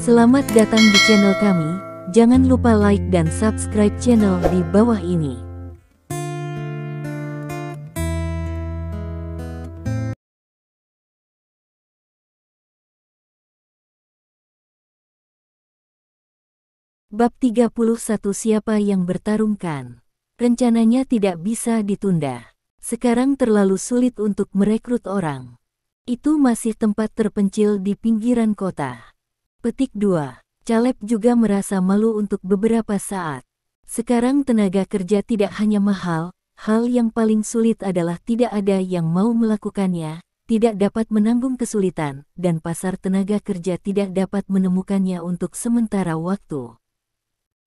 Selamat datang di channel kami, jangan lupa like dan subscribe channel di bawah ini. Bab 31. Siapa yang bertarungkan? Rencananya tidak bisa ditunda. Sekarang terlalu sulit untuk merekrut orang. Itu masih tempat terpencil di pinggiran kota. Petik 2. Caleb juga merasa malu untuk beberapa saat. Sekarang tenaga kerja tidak hanya mahal, hal yang paling sulit adalah tidak ada yang mau melakukannya, tidak dapat menanggung kesulitan, dan pasar tenaga kerja tidak dapat menemukannya untuk sementara waktu.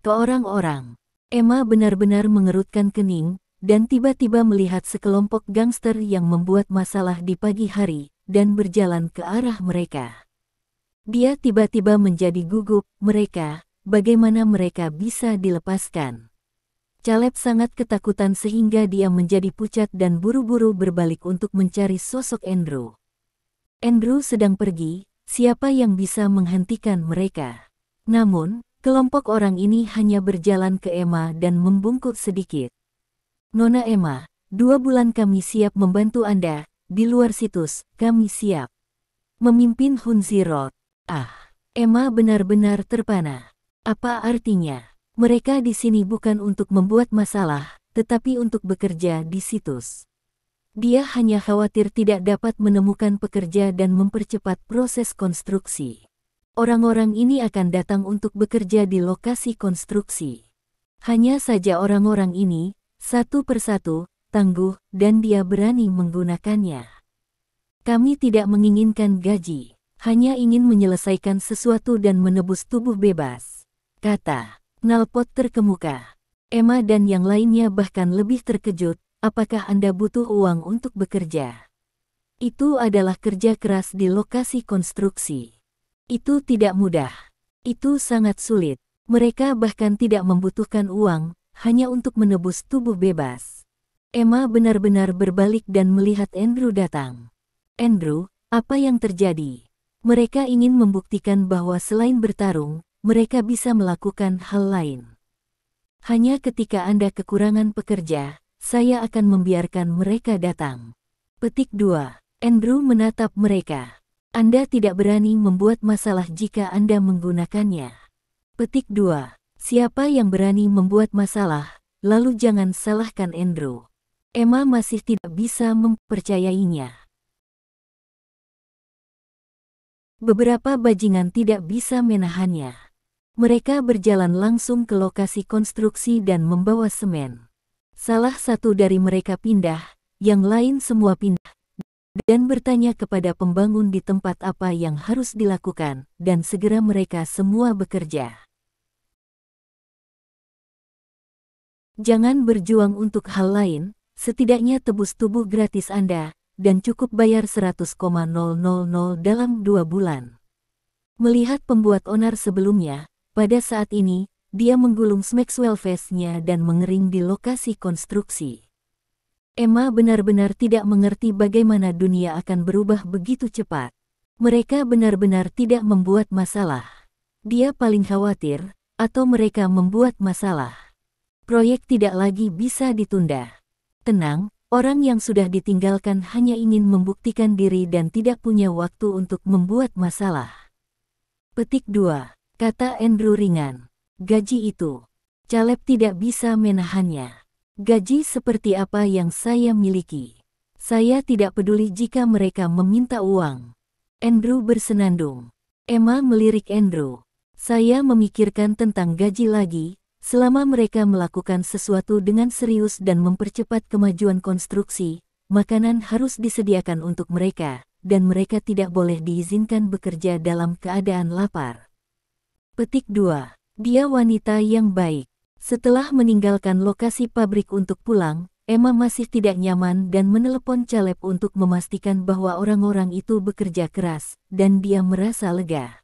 Ke orang-orang, Emma benar-benar mengerutkan kening, dan tiba-tiba melihat sekelompok gangster yang membuat masalah di pagi hari, dan berjalan ke arah mereka. Dia tiba-tiba menjadi gugup, bagaimana mereka bisa dilepaskan? Caleb sangat ketakutan sehingga dia menjadi pucat dan buru-buru berbalik untuk mencari sosok Andrew. Andrew sedang pergi, siapa yang bisa menghentikan mereka? Namun, kelompok orang ini hanya berjalan ke Emma dan membungkuk sedikit. Nona Emma, 2 bulan kami siap membantu Anda, di luar situs, kami siap memimpin Hunzi Road. Emma benar-benar terpana. Apa artinya? Mereka di sini bukan untuk membuat masalah, tetapi untuk bekerja di situs. Dia hanya khawatir tidak dapat menemukan pekerja dan mempercepat proses konstruksi. Orang-orang ini akan datang untuk bekerja di lokasi konstruksi. Hanya saja orang-orang ini, satu persatu, tangguh, dan dia berani menggunakannya. Kami tidak menginginkan gaji. Hanya ingin menyelesaikan sesuatu dan menebus tubuh bebas, kata knalpot terkemuka. Emma dan yang lainnya bahkan lebih terkejut, apakah Anda butuh uang untuk bekerja? Itu adalah kerja keras di lokasi konstruksi. Itu tidak mudah. Itu sangat sulit. Mereka bahkan tidak membutuhkan uang, hanya untuk menebus tubuh bebas. Emma benar-benar berbalik dan melihat Andrew datang. Andrew, apa yang terjadi? Mereka ingin membuktikan bahwa selain bertarung, mereka bisa melakukan hal lain. Hanya ketika Anda kekurangan pekerja, saya akan membiarkan mereka datang. Petik 2. Andrew menatap mereka. Anda tidak berani membuat masalah jika Anda menggunakannya. Petik 2. Siapa yang berani membuat masalah, lalu jangan salahkan Andrew. Emma masih tidak bisa mempercayainya. Beberapa bajingan tidak bisa menahannya. Mereka berjalan langsung ke lokasi konstruksi dan membawa semen. Salah satu dari mereka pindah, yang lain semua pindah, dan bertanya kepada pembangun di tempat apa yang harus dilakukan, dan segera mereka semua bekerja. Jangan berjuang untuk hal lain, setidaknya tebus tubuh gratis Anda, dan cukup bayar 100,000 dalam 2 bulan. Melihat pembuat onar sebelumnya, pada saat ini, dia menggulung Maxwell face-nya dan mengering di lokasi konstruksi. Emma benar-benar tidak mengerti bagaimana dunia akan berubah begitu cepat. Mereka benar-benar tidak membuat masalah. Dia paling khawatir, atau mereka membuat masalah. Proyek tidak lagi bisa ditunda. Tenang. Orang yang sudah ditinggalkan hanya ingin membuktikan diri dan tidak punya waktu untuk membuat masalah. Petik 2. Kata Andrew ringan. Gaji itu. Caleb tidak bisa menahannya. Gaji seperti apa yang saya miliki? Saya tidak peduli jika mereka meminta uang. Andrew bersenandung. Emma melirik Andrew. Saya memikirkan tentang gaji lagi. Selama mereka melakukan sesuatu dengan serius dan mempercepat kemajuan konstruksi, makanan harus disediakan untuk mereka, dan mereka tidak boleh diizinkan bekerja dalam keadaan lapar. Petik 2. Dia wanita yang baik. Setelah meninggalkan lokasi pabrik untuk pulang, Emma masih tidak nyaman dan menelepon Caleb untuk memastikan bahwa orang-orang itu bekerja keras, dan dia merasa lega.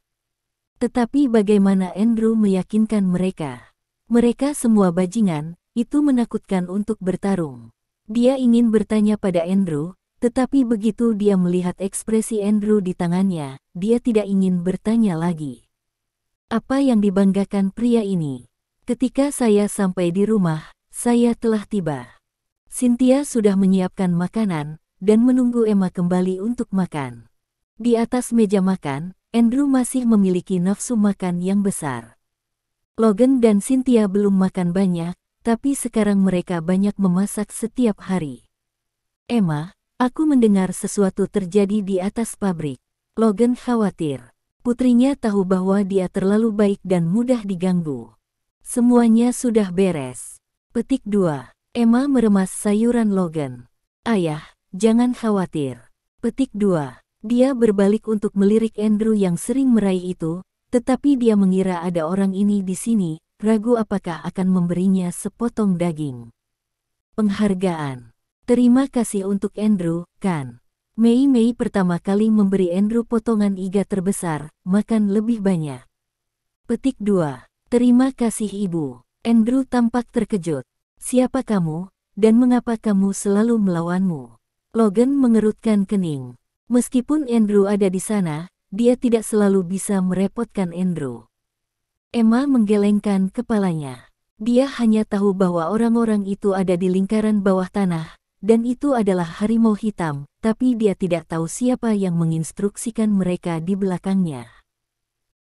Tetapi bagaimana Andrew meyakinkan mereka? Mereka semua bajingan, itu menakutkan untuk bertarung. Dia ingin bertanya pada Andrew, tetapi begitu dia melihat ekspresi Andrew di tangannya, dia tidak ingin bertanya lagi. Apa yang dibanggakan pria ini? Ketika saya sampai di rumah, saya telah tiba. Cynthia sudah menyiapkan makanan dan menunggu Emma kembali untuk makan. Di atas meja makan, Andrew masih memiliki nafsu makan yang besar. Logan dan Cynthia belum makan banyak, tapi sekarang mereka banyak memasak setiap hari. Emma, aku mendengar sesuatu terjadi di atas pabrik. Logan khawatir. Putrinya tahu bahwa dia terlalu baik dan mudah diganggu. Semuanya sudah beres. Petik 2. Emma meremas sayuran Logan. Ayah, jangan khawatir. Petik 2. Dia berbalik untuk melirik Andrew yang sering meraih itu, tetapi dia mengira ada orang ini di sini, ragu apakah akan memberinya sepotong daging. Penghargaan. Terima kasih untuk Andrew, kan? Mei pertama kali memberi Andrew potongan iga terbesar, makan lebih banyak. Petik 2. Terima kasih ibu. Andrew tampak terkejut. Siapa kamu, dan mengapa kamu selalu melawanmu? Logan mengerutkan kening. Meskipun Andrew ada di sana, dia tidak selalu bisa merepotkan Andrew. Emma menggelengkan kepalanya. Dia hanya tahu bahwa orang-orang itu ada di lingkaran bawah tanah, dan itu adalah harimau hitam, tapi dia tidak tahu siapa yang menginstruksikan mereka di belakangnya.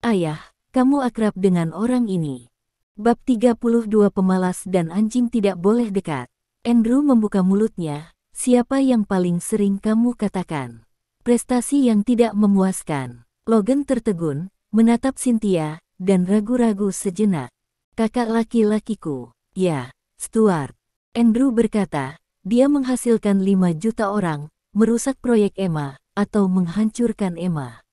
Ayah, kamu akrab dengan orang ini. Bab 32 Pemalas dan anjing tidak boleh dekat. Andrew membuka mulutnya. Siapa yang paling sering kamu katakan? Prestasi yang tidak memuaskan. Logan tertegun, menatap Cynthia, dan ragu-ragu sejenak. Kakak laki-lakiku. Ya, Stuart. Andrew berkata, dia menghasilkan 5 juta orang, merusak proyek Emma, atau menghancurkan Emma.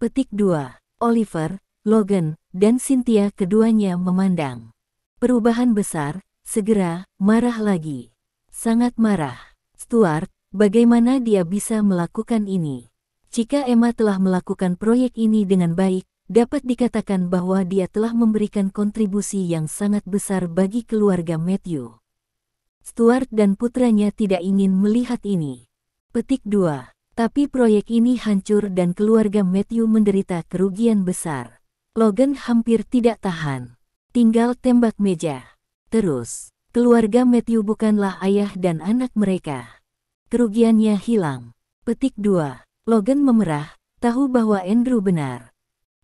Petik 2. Oliver, Logan, dan Cynthia keduanya memandang. Perubahan besar, segera, marah lagi. Sangat marah. Stuart, bagaimana dia bisa melakukan ini? Jika Emma telah melakukan proyek ini dengan baik, dapat dikatakan bahwa dia telah memberikan kontribusi yang sangat besar bagi keluarga Matthew. Stuart dan putranya tidak ingin melihat ini. Petik 2. Tapi proyek ini hancur dan keluarga Matthew menderita kerugian besar. Logan hampir tidak tahan. Tinggal tembak meja. Terus, keluarga Matthew bukanlah ayah dan anak mereka. Kerugiannya hilang. Petik 2. Logan memerah, tahu bahwa Andrew benar.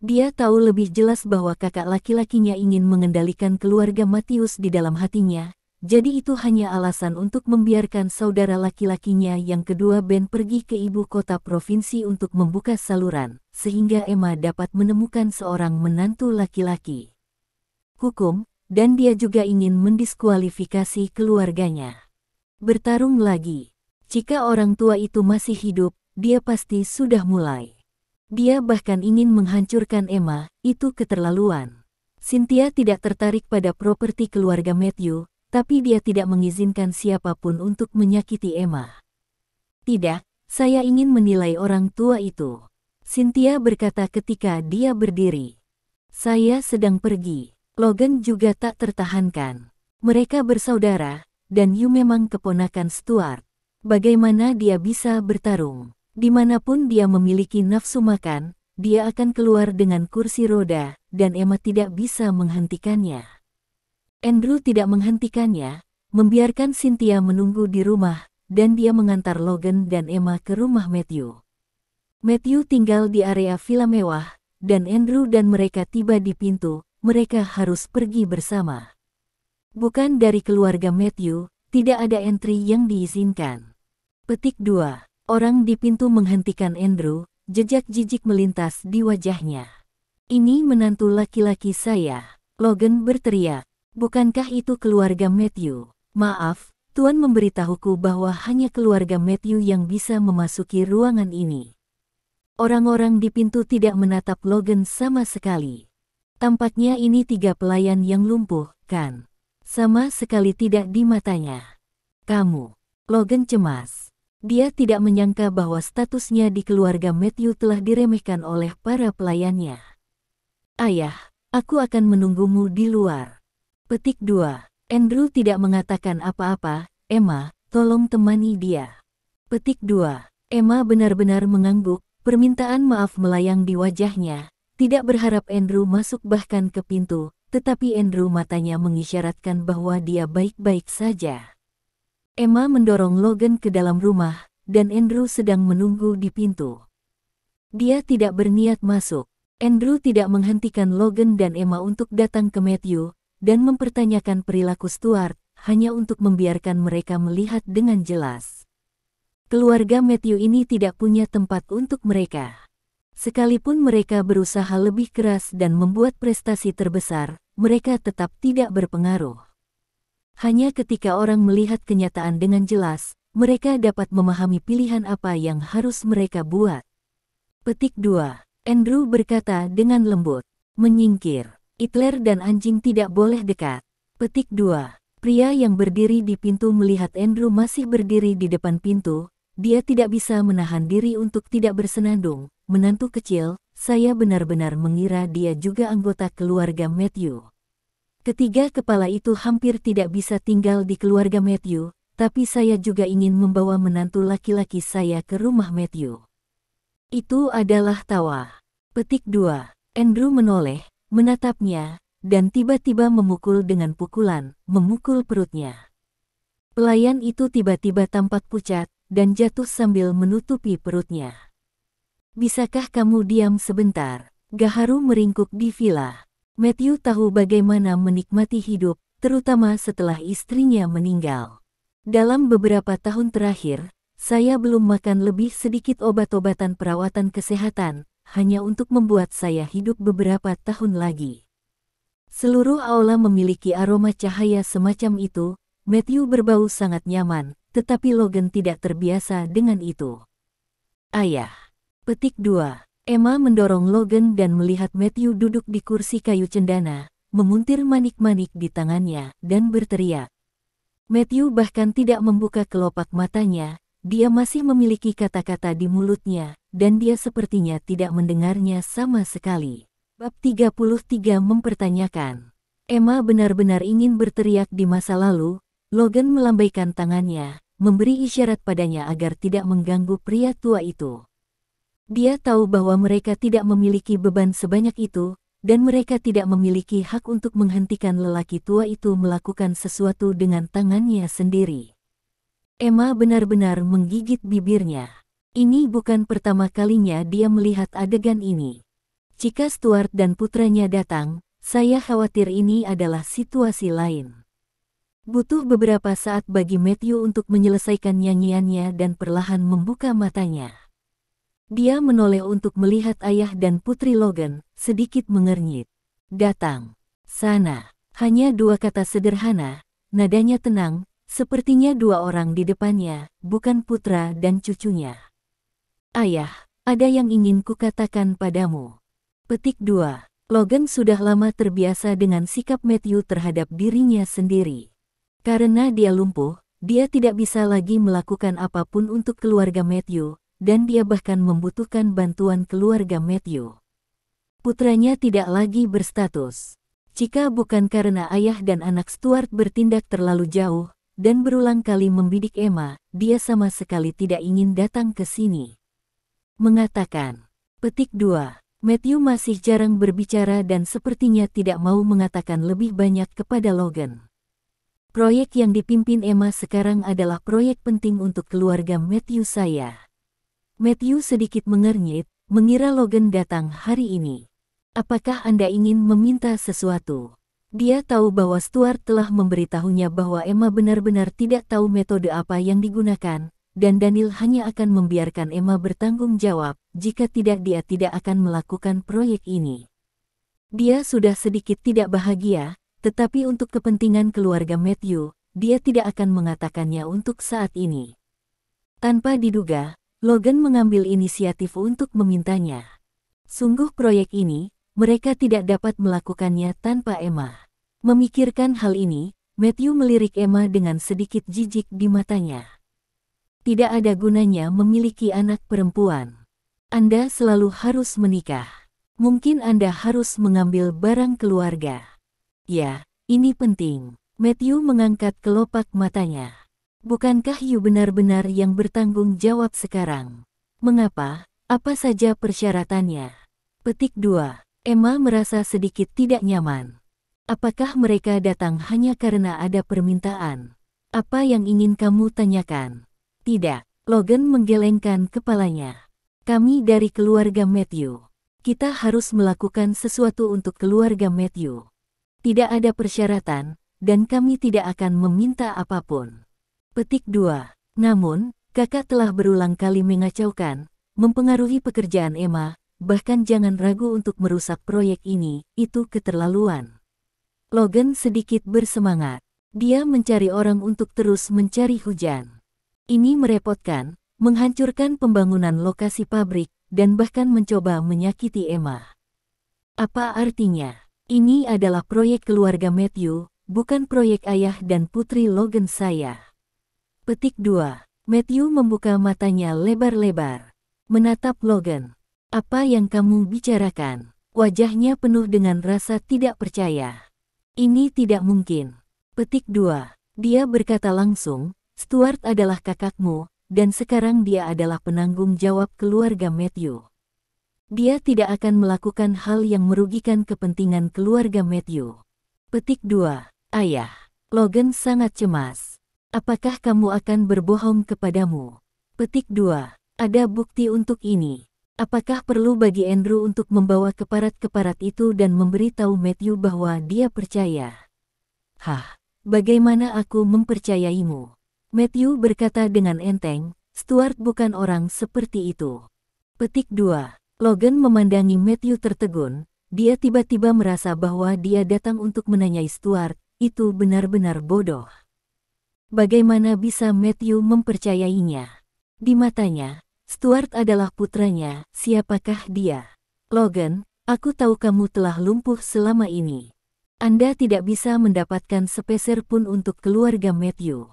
Dia tahu lebih jelas bahwa kakak laki-lakinya ingin mengendalikan keluarga Matthews di dalam hatinya, jadi itu hanya alasan untuk membiarkan saudara laki-lakinya yang kedua Ben pergi ke ibu kota provinsi untuk membuka saluran, sehingga Emma dapat menemukan seorang menantu laki-laki. Hukum, dan dia juga ingin mendiskualifikasi keluarganya. Bertarung lagi. Jika orang tua itu masih hidup, dia pasti sudah mulai. Dia bahkan ingin menghancurkan Emma, itu keterlaluan. Cynthia tidak tertarik pada properti keluarga Matthew, tapi dia tidak mengizinkan siapapun untuk menyakiti Emma. Tidak, saya ingin menilai orang tua itu. Cynthia berkata ketika dia berdiri. Saya sedang pergi. Logan juga tak tertahankan. Mereka bersaudara, dan You memang keponakan Stuart. Bagaimana dia bisa bertarung? Dimanapun dia memiliki nafsu makan, dia akan keluar dengan kursi roda, dan Emma tidak bisa menghentikannya. Andrew tidak menghentikannya, membiarkan Cynthia menunggu di rumah, dan dia mengantar Logan dan Emma ke rumah Matthew. Matthew tinggal di area villa mewah, dan Andrew dan mereka tiba di pintu, mereka harus pergi bersama. Bukan dari keluarga Matthew, tidak ada entry yang diizinkan. Petik 2. Orang di pintu menghentikan Andrew, jejak jijik melintas di wajahnya. Ini menantu laki-laki saya. Logan berteriak. Bukankah itu keluarga Matthew? Maaf, Tuan memberitahuku bahwa hanya keluarga Matthew yang bisa memasuki ruangan ini. Orang-orang di pintu tidak menatap Logan sama sekali. Tampaknya ini 3 pelayan yang lumpuh, kan? Sama sekali tidak di matanya. Kamu. Logan cemas. Dia tidak menyangka bahwa statusnya di keluarga Matthew telah diremehkan oleh para pelayannya. Ayah, aku akan menunggumu di luar. Petik 2. Andrew tidak mengatakan apa-apa. Emma, tolong temani dia. Petik 2. Emma benar-benar mengangguk, permintaan maaf melayang di wajahnya, tidak berharap Andrew masuk bahkan ke pintu, tetapi Andrew matanya mengisyaratkan bahwa dia baik-baik saja. Emma mendorong Logan ke dalam rumah, dan Andrew sedang menunggu di pintu. Dia tidak berniat masuk. Andrew tidak menghentikan Logan dan Emma untuk datang ke Matthew, dan mempertanyakan perilaku Stuart, hanya untuk membiarkan mereka melihat dengan jelas. Keluarga Matthew ini tidak punya tempat untuk mereka. Sekalipun mereka berusaha lebih keras dan membuat prestasi terbesar, mereka tetap tidak berpengaruh. Hanya ketika orang melihat kenyataan dengan jelas, mereka dapat memahami pilihan apa yang harus mereka buat. Petik 2. Andrew berkata dengan lembut. Menyingkir. Hitler dan anjing tidak boleh dekat. Petik 2. Pria yang berdiri di pintu melihat Andrew masih berdiri di depan pintu. Dia tidak bisa menahan diri untuk tidak bersenandung. Menantu kecil, saya benar-benar mengira dia juga anggota keluarga Matthew. Ketiga kepala itu hampir tidak bisa tinggal di keluarga Matthew, tapi saya juga ingin membawa menantu laki-laki saya ke rumah Matthew. Itu adalah tawa. Petik 2. Andrew menoleh, menatapnya, dan tiba-tiba memukul dengan pukulan, memukul perutnya. Pelayan itu tiba-tiba tampak pucat, dan jatuh sambil menutupi perutnya. Bisakah kamu diam sebentar? Gaharu meringkuk di villa. Matthew tahu bagaimana menikmati hidup, terutama setelah istrinya meninggal. Dalam beberapa tahun terakhir, saya belum makan lebih sedikit obat-obatan perawatan kesehatan, hanya untuk membuat saya hidup beberapa tahun lagi. Seluruh aula memiliki aroma cahaya semacam itu. Matthew berbau sangat nyaman, tetapi Logan tidak terbiasa dengan itu. Ayah. Petik 2. Emma mendorong Logan dan melihat Matthew duduk di kursi kayu cendana, memuntir manik-manik di tangannya, dan berteriak. Matthew bahkan tidak membuka kelopak matanya. Dia masih memiliki kata-kata di mulutnya, dan dia sepertinya tidak mendengarnya sama sekali. Bab 33 mempertanyakan. Emma benar-benar ingin berteriak di masa lalu. Logan melambaikan tangannya, memberi isyarat padanya agar tidak mengganggu pria tua itu. Dia tahu bahwa mereka tidak memiliki beban sebanyak itu, dan mereka tidak memiliki hak untuk menghentikan lelaki tua itu melakukan sesuatu dengan tangannya sendiri. Emma benar-benar menggigit bibirnya. Ini bukan pertama kalinya dia melihat adegan ini. Jika Stuart dan putranya datang, saya khawatir ini adalah situasi lain. Butuh beberapa saat bagi Matthew untuk menyelesaikan nyanyiannya dan perlahan membuka matanya. Dia menoleh untuk melihat ayah dan putri Logan, sedikit mengernyit. Datang. Sana. Hanya dua kata sederhana, nadanya tenang. Sepertinya dua orang di depannya, bukan putra dan cucunya. Ayah, ada yang ingin kukatakan padamu. Petik 2. Logan sudah lama terbiasa dengan sikap Matthew terhadap dirinya sendiri. Karena dia lumpuh, dia tidak bisa lagi melakukan apapun untuk keluarga Matthew, dan dia bahkan membutuhkan bantuan keluarga Matthew. Putranya tidak lagi berstatus. Jika bukan karena ayah dan anak Stuart bertindak terlalu jauh, dan berulang kali membidik Emma, dia sama sekali tidak ingin datang ke sini. Mengatakan. Petik 2. Matthew masih jarang berbicara dan sepertinya tidak mau mengatakan lebih banyak kepada Logan. Proyek yang dipimpin Emma sekarang adalah proyek penting untuk keluarga Matthew saya. Matthew sedikit mengernyit, mengira Logan datang hari ini. Apakah Anda ingin meminta sesuatu? Dia tahu bahwa Stuart telah memberitahunya bahwa Emma benar-benar tidak tahu metode apa yang digunakan, dan Daniel hanya akan membiarkan Emma bertanggung jawab, jika tidak dia tidak akan melakukan proyek ini. Dia sudah sedikit tidak bahagia, tetapi untuk kepentingan keluarga Matthew, dia tidak akan mengatakannya untuk saat ini. Tanpa diduga, Logan mengambil inisiatif untuk memintanya. Sungguh proyek ini, mereka tidak dapat melakukannya tanpa Emma. Memikirkan hal ini, Matthew melirik Emma dengan sedikit jijik di matanya. Tidak ada gunanya memiliki anak perempuan. Anda selalu harus menikah. Mungkin Anda harus mengambil barang keluarga. Ya, ini penting. Matthew mengangkat kelopak matanya. Bukankah you benar-benar yang bertanggung jawab sekarang? Mengapa? Apa saja persyaratannya? Petik 2. Emma merasa sedikit tidak nyaman. Apakah mereka datang hanya karena ada permintaan? Apa yang ingin kamu tanyakan? Tidak, Logan menggelengkan kepalanya. Kami dari keluarga Matthew. Kita harus melakukan sesuatu untuk keluarga Matthew. Tidak ada persyaratan, dan kami tidak akan meminta apapun. Petik 2. Namun, kakak telah berulang kali mengacaukan, mempengaruhi pekerjaan Emma, bahkan jangan ragu untuk merusak proyek ini, itu keterlaluan. Logan sedikit bersemangat. Dia mencari orang untuk terus mencari hujan. Ini merepotkan, menghancurkan pembangunan lokasi pabrik, dan bahkan mencoba menyakiti Emma. Apa artinya? Ini adalah proyek keluarga Matthew, bukan proyek ayah dan putri Logan saya. Petik 2. Matthew membuka matanya lebar-lebar. Menatap Logan. Apa yang kamu bicarakan? Wajahnya penuh dengan rasa tidak percaya. Ini tidak mungkin. Petik 2. Dia berkata langsung, Stuart adalah kakakmu, dan sekarang dia adalah penanggung jawab keluarga Matthew. Dia tidak akan melakukan hal yang merugikan kepentingan keluarga Matthew. Petik 2. Ayah. Logan sangat cemas. Apakah kamu akan berbohong kepadamu? Petik 2. Ada bukti untuk ini. Apakah perlu bagi Andrew untuk membawa keparat-keparat itu dan memberitahu Matthew bahwa dia percaya? Hah, bagaimana aku mempercayaimu? Matthew berkata dengan enteng, Stuart bukan orang seperti itu. Petik 2. Logan memandangi Matthew tertegun, dia tiba-tiba merasa bahwa dia datang untuk menanyai Stuart, itu benar-benar bodoh. Bagaimana bisa Matthew mempercayainya? Di matanya, Stuart adalah putranya, siapakah dia? Logan, aku tahu kamu telah lumpuh selama ini. Anda tidak bisa mendapatkan sepeser pun untuk keluarga Matthew.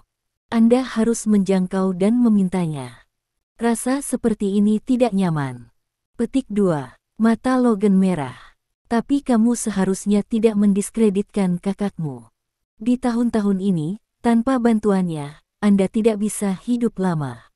Anda harus menjangkau dan memintanya. Rasa seperti ini tidak nyaman. Petik 2. Mata Logan merah. Tapi kamu seharusnya tidak mendiskreditkan kakakmu. Di tahun-tahun ini, tanpa bantuannya, Anda tidak bisa hidup lama.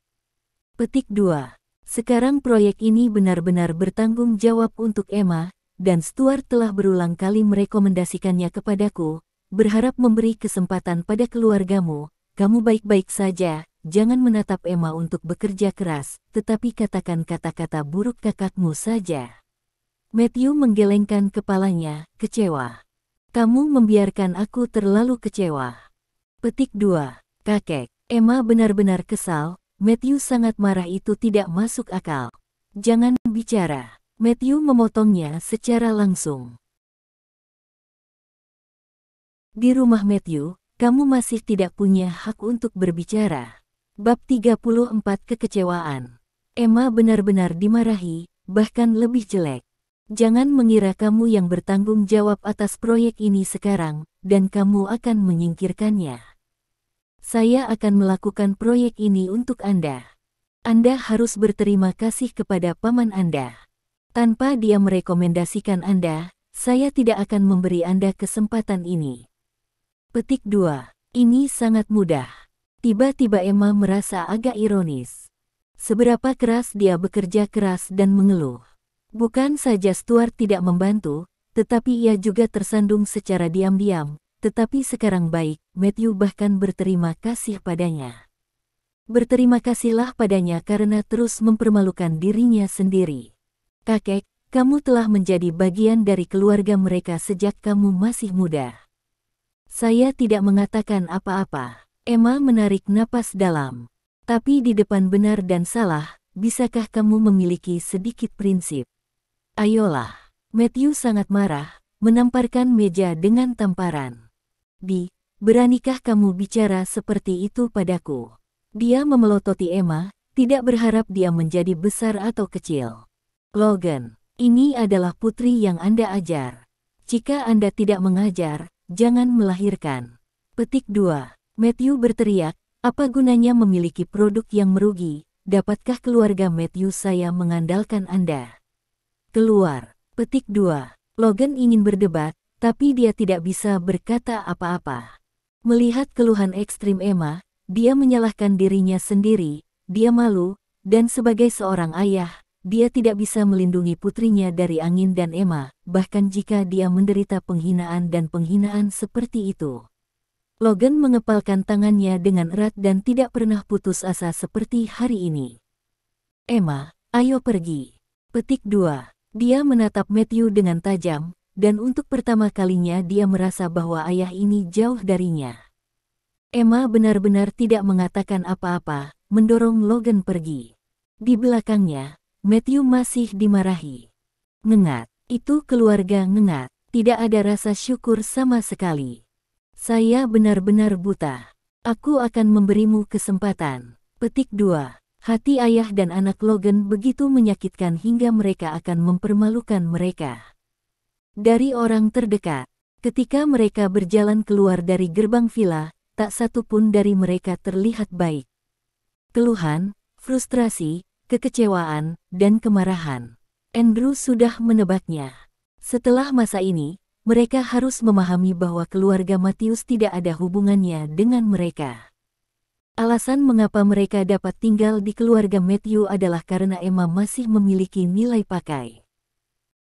Petik 2. Sekarang proyek ini benar-benar bertanggung jawab untuk Emma, dan Stuart telah berulang kali merekomendasikannya kepadaku, berharap memberi kesempatan pada keluargamu. Kamu baik-baik saja. Jangan menatap Emma untuk bekerja keras, tetapi katakan kata-kata buruk kakakmu saja. Matthew menggelengkan kepalanya, kecewa. Kamu membiarkan aku terlalu kecewa. Petik 2. Kakek. Emma benar-benar kesal, Matthew sangat marah, itu tidak masuk akal. Jangan bicara. Matthew memotongnya secara langsung. Di rumah Matthew, kamu masih tidak punya hak untuk berbicara. Bab 34 Kekecewaan. Emma benar-benar dimarahi, bahkan lebih jelek. Jangan mengira kamu yang bertanggung jawab atas proyek ini sekarang, dan kamu akan menyingkirkannya. Saya akan melakukan proyek ini untuk Anda. Anda harus berterima kasih kepada paman Anda. Tanpa dia merekomendasikan Anda, saya tidak akan memberi Anda kesempatan ini. Petik 2. Ini sangat mudah. Tiba-tiba Emma merasa agak ironis. Seberapa keras dia bekerja keras dan mengeluh. Bukan saja Stuart tidak membantu, tetapi ia juga tersandung secara diam-diam, tetapi sekarang baik, Matthew bahkan berterima kasih padanya. Berterima kasihlah padanya karena terus mempermalukan dirinya sendiri. Kakek, kamu telah menjadi bagian dari keluarga mereka sejak kamu masih muda. Saya tidak mengatakan apa-apa. Emma menarik napas dalam. Tapi di depan benar dan salah, bisakah kamu memiliki sedikit prinsip? Ayolah. Matthew sangat marah, menamparkan meja dengan tamparan. Beranikah kamu bicara seperti itu padaku? Dia memelototi Emma, tidak berharap dia menjadi besar atau kecil. Logan, ini adalah putri yang Anda ajar. Jika Anda tidak mengajar, jangan melahirkan. Petik 2. Matthew berteriak, apa gunanya memiliki produk yang merugi? Dapatkah keluarga Matthew saya mengandalkan Anda? Keluar. Petik 2. Logan ingin berdebat, tapi dia tidak bisa berkata apa-apa. Melihat keluhan ekstrim Emma, dia menyalahkan dirinya sendiri, dia malu, dan sebagai seorang ayah, dia tidak bisa melindungi putrinya dari angin dan Emma, bahkan jika dia menderita penghinaan dan penghinaan seperti itu. Logan mengepalkan tangannya dengan erat dan tidak pernah putus asa seperti hari ini. Emma, ayo pergi. Petik 2. Dia menatap Matthew dengan tajam, dan untuk pertama kalinya dia merasa bahwa ayah ini jauh darinya. Emma benar-benar tidak mengatakan apa-apa, mendorong Logan pergi. Di belakangnya, Matthew masih dimarahi. Ngengat, itu keluarga ngengat, tidak ada rasa syukur sama sekali. Saya benar-benar buta. Aku akan memberimu kesempatan. Petik 2. Hati ayah dan anak Logan begitu menyakitkan hingga mereka akan mempermalukan mereka. Dari orang terdekat, ketika mereka berjalan keluar dari gerbang villa, tak satu pun dari mereka terlihat baik. Keluhan, frustrasi, kekecewaan, dan kemarahan. Andrew sudah menebaknya. Setelah masa ini, mereka harus memahami bahwa keluarga Matthews tidak ada hubungannya dengan mereka. Alasan mengapa mereka dapat tinggal di keluarga Matthew adalah karena Emma masih memiliki nilai pakai.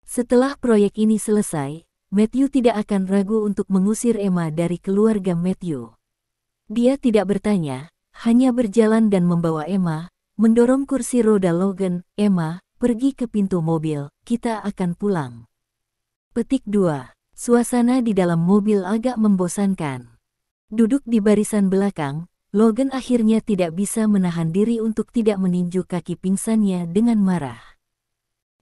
Setelah proyek ini selesai, Matthew tidak akan ragu untuk mengusir Emma dari keluarga Matthew. Dia tidak bertanya, hanya berjalan dan membawa Emma, mendorong kursi roda Logan. Emma, pergi ke pintu mobil, kita akan pulang. Petik 2. Suasana di dalam mobil agak membosankan. Duduk di barisan belakang, Logan akhirnya tidak bisa menahan diri untuk tidak meninju kaki pingsannya dengan marah.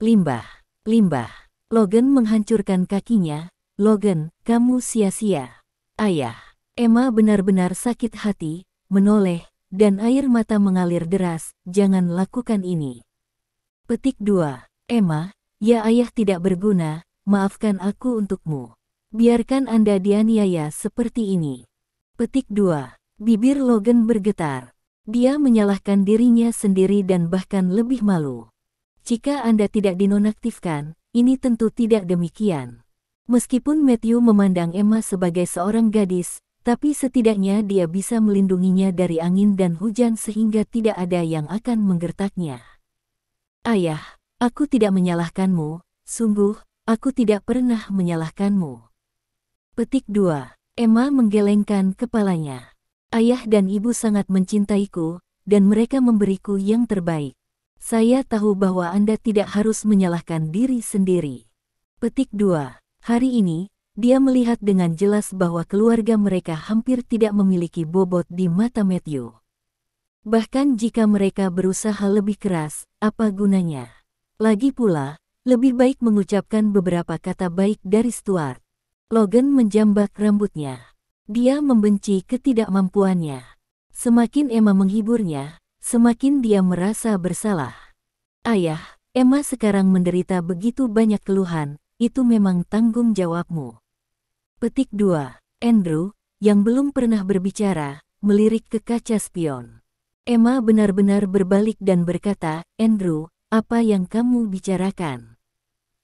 Limbah, limbah. Logan menghancurkan kakinya. Logan, kamu sia-sia. Ayah. Emma benar-benar sakit hati, menoleh, dan air mata mengalir deras. Jangan lakukan ini. Petik 2. Emma, ya ayah tidak berguna, maafkan aku untukmu. Biarkan Anda dianiaya seperti ini. Petik 2. Bibir Logan bergetar. Dia menyalahkan dirinya sendiri dan bahkan lebih malu. Jika Anda tidak dinonaktifkan, ini tentu tidak demikian. Meskipun Matthew memandang Emma sebagai seorang gadis, tapi setidaknya dia bisa melindunginya dari angin dan hujan sehingga tidak ada yang akan menggertaknya. Ayah, aku tidak menyalahkanmu, sungguh, aku tidak pernah menyalahkanmu. Petik 2. Emma menggelengkan kepalanya. Ayah dan ibu sangat mencintaiku, dan mereka memberiku yang terbaik. Saya tahu bahwa Anda tidak harus menyalahkan diri sendiri. Petik 2. Hari ini, dia melihat dengan jelas bahwa keluarga mereka hampir tidak memiliki bobot di mata Matthew. Bahkan jika mereka berusaha lebih keras, apa gunanya? Lagi pula, lebih baik mengucapkan beberapa kata baik dari Stuart. Logan menjambak rambutnya. Dia membenci ketidakmampuannya. Semakin Emma menghiburnya, semakin dia merasa bersalah. Ayah, Emma sekarang menderita begitu banyak keluhan, itu memang tanggung jawabmu. Petik 2. Andrew, yang belum pernah berbicara, melirik ke kaca spion. Emma benar-benar berbalik dan berkata, Andrew, apa yang kamu bicarakan?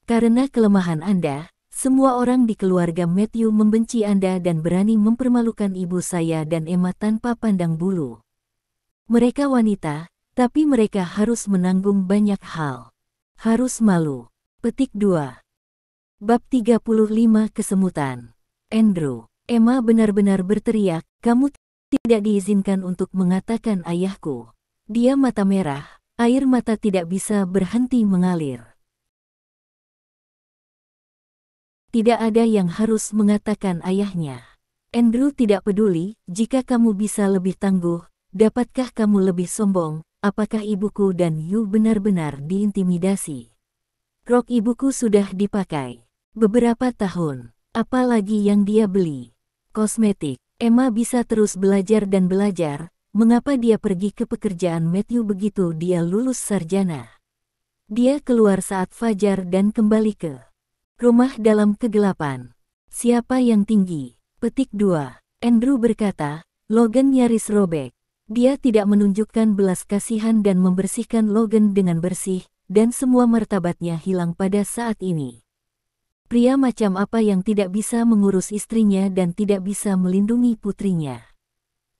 Karena kelemahan Anda, semua orang di keluarga Matthew membenci Anda dan berani mempermalukan ibu saya dan Emma tanpa pandang bulu. Mereka wanita, tapi mereka harus menanggung banyak hal. Harus malu. Petik 2. Bab 35 Kesemutan. Andrew, Emma benar-benar berteriak, kamu tidak diizinkan untuk mengatakan ayahku. Dia mata merah, air mata tidak bisa berhenti mengalir. Tidak ada yang harus mengatakan ayahnya. Andrew tidak peduli, jika kamu bisa lebih tangguh, dapatkah kamu lebih sombong, apakah ibuku dan you benar-benar diintimidasi? Rok ibuku sudah dipakai beberapa tahun, apalagi yang dia beli. Kosmetik. Emma bisa terus belajar dan belajar, mengapa dia pergi ke pekerjaan Matthew begitu dia lulus sarjana? Dia keluar saat fajar dan kembali ke rumah dalam kegelapan. Siapa yang tinggi? Petik 2. Andrew berkata, Logan nyaris robek. Dia tidak menunjukkan belas kasihan dan membersihkan Logan dengan bersih, dan semua martabatnya hilang pada saat ini. Pria macam apa yang tidak bisa mengurus istrinya dan tidak bisa melindungi putrinya?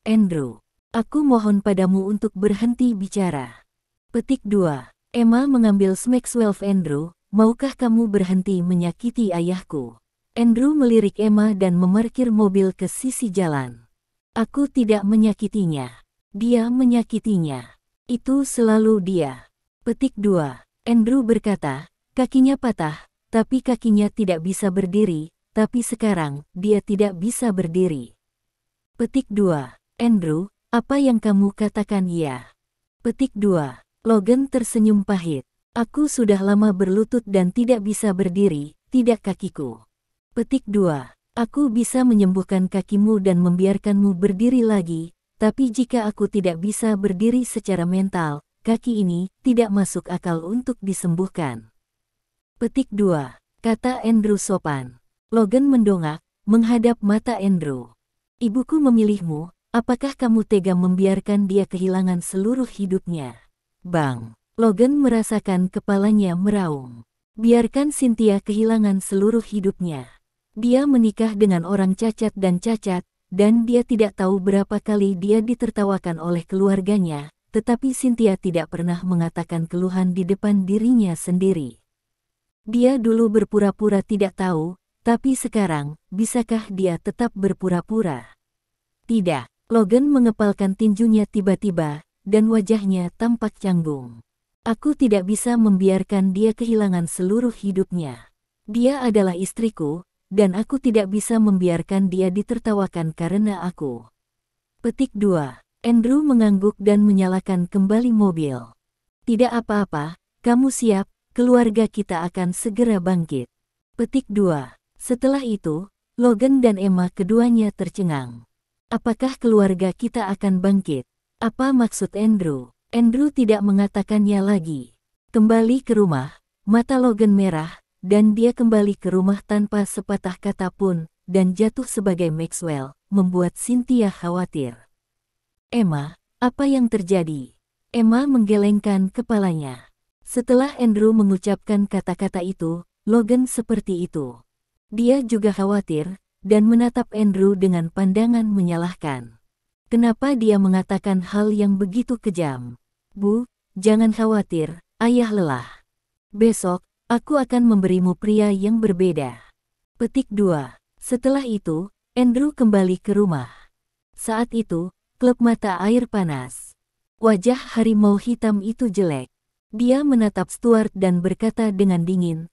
Andrew, aku mohon padamu untuk berhenti bicara. Petik 2. Emma mengambil Maxwell. Andrew, maukah kamu berhenti menyakiti ayahku? Andrew melirik Emma dan memarkir mobil ke sisi jalan. Aku tidak menyakitinya. Dia menyakitinya. Itu selalu dia. Petik 2. Andrew berkata, kakinya patah, tapi kakinya tidak bisa berdiri, tapi sekarang dia tidak bisa berdiri. Petik 2. Andrew, apa yang kamu katakan ya? Petik 2. Logan tersenyum pahit. Aku sudah lama berlutut dan tidak bisa berdiri, tidak kakiku. Petik 2. Aku bisa menyembuhkan kakimu dan membiarkanmu berdiri lagi, tapi jika aku tidak bisa berdiri secara mental, kaki ini tidak masuk akal untuk disembuhkan. Petik 2. Kata Andrew sopan. Logan mendongak, menghadap mata Andrew. Ibuku memilihmu, apakah kamu tega membiarkan dia kehilangan seluruh hidupnya? Bang. Logan merasakan kepalanya meraung. Biarkan Cynthia kehilangan seluruh hidupnya. Dia menikah dengan orang cacat, dan dia tidak tahu berapa kali dia ditertawakan oleh keluarganya, tetapi Cynthia tidak pernah mengatakan keluhan di depan dirinya sendiri. Dia dulu berpura-pura tidak tahu, tapi sekarang, bisakah dia tetap berpura-pura? Tidak. Logan mengepalkan tinjunya tiba-tiba, dan wajahnya tampak canggung. Aku tidak bisa membiarkan dia kehilangan seluruh hidupnya. Dia adalah istriku, dan aku tidak bisa membiarkan dia ditertawakan karena aku. Petik 2. Andrew mengangguk dan menyalakan kembali mobil. Tidak apa-apa, kamu siap, keluarga kita akan segera bangkit. Petik 2. Setelah itu, Logan dan Emma keduanya tercengang. Apakah keluarga kita akan bangkit? Apa maksud Andrew? Andrew tidak mengatakannya lagi. Kembali ke rumah, mata Logan merah, dan dia kembali ke rumah tanpa sepatah kata pun, dan jatuh sebagai Maxwell, membuat Cynthia khawatir. Emma, apa yang terjadi? Emma menggelengkan kepalanya. Setelah Andrew mengucapkan kata-kata itu, Logan seperti itu. Dia juga khawatir, dan menatap Andrew dengan pandangan menyalahkan. Kenapa dia mengatakan hal yang begitu kejam? Bu, jangan khawatir, ayah lelah. Besok, aku akan memberimu pria yang berbeda. Petik 2. Setelah itu, Andrew kembali ke rumah. Saat itu, klub mata air panas. Wajah harimau hitam itu jelek. Dia menatap Stuart dan berkata dengan dingin,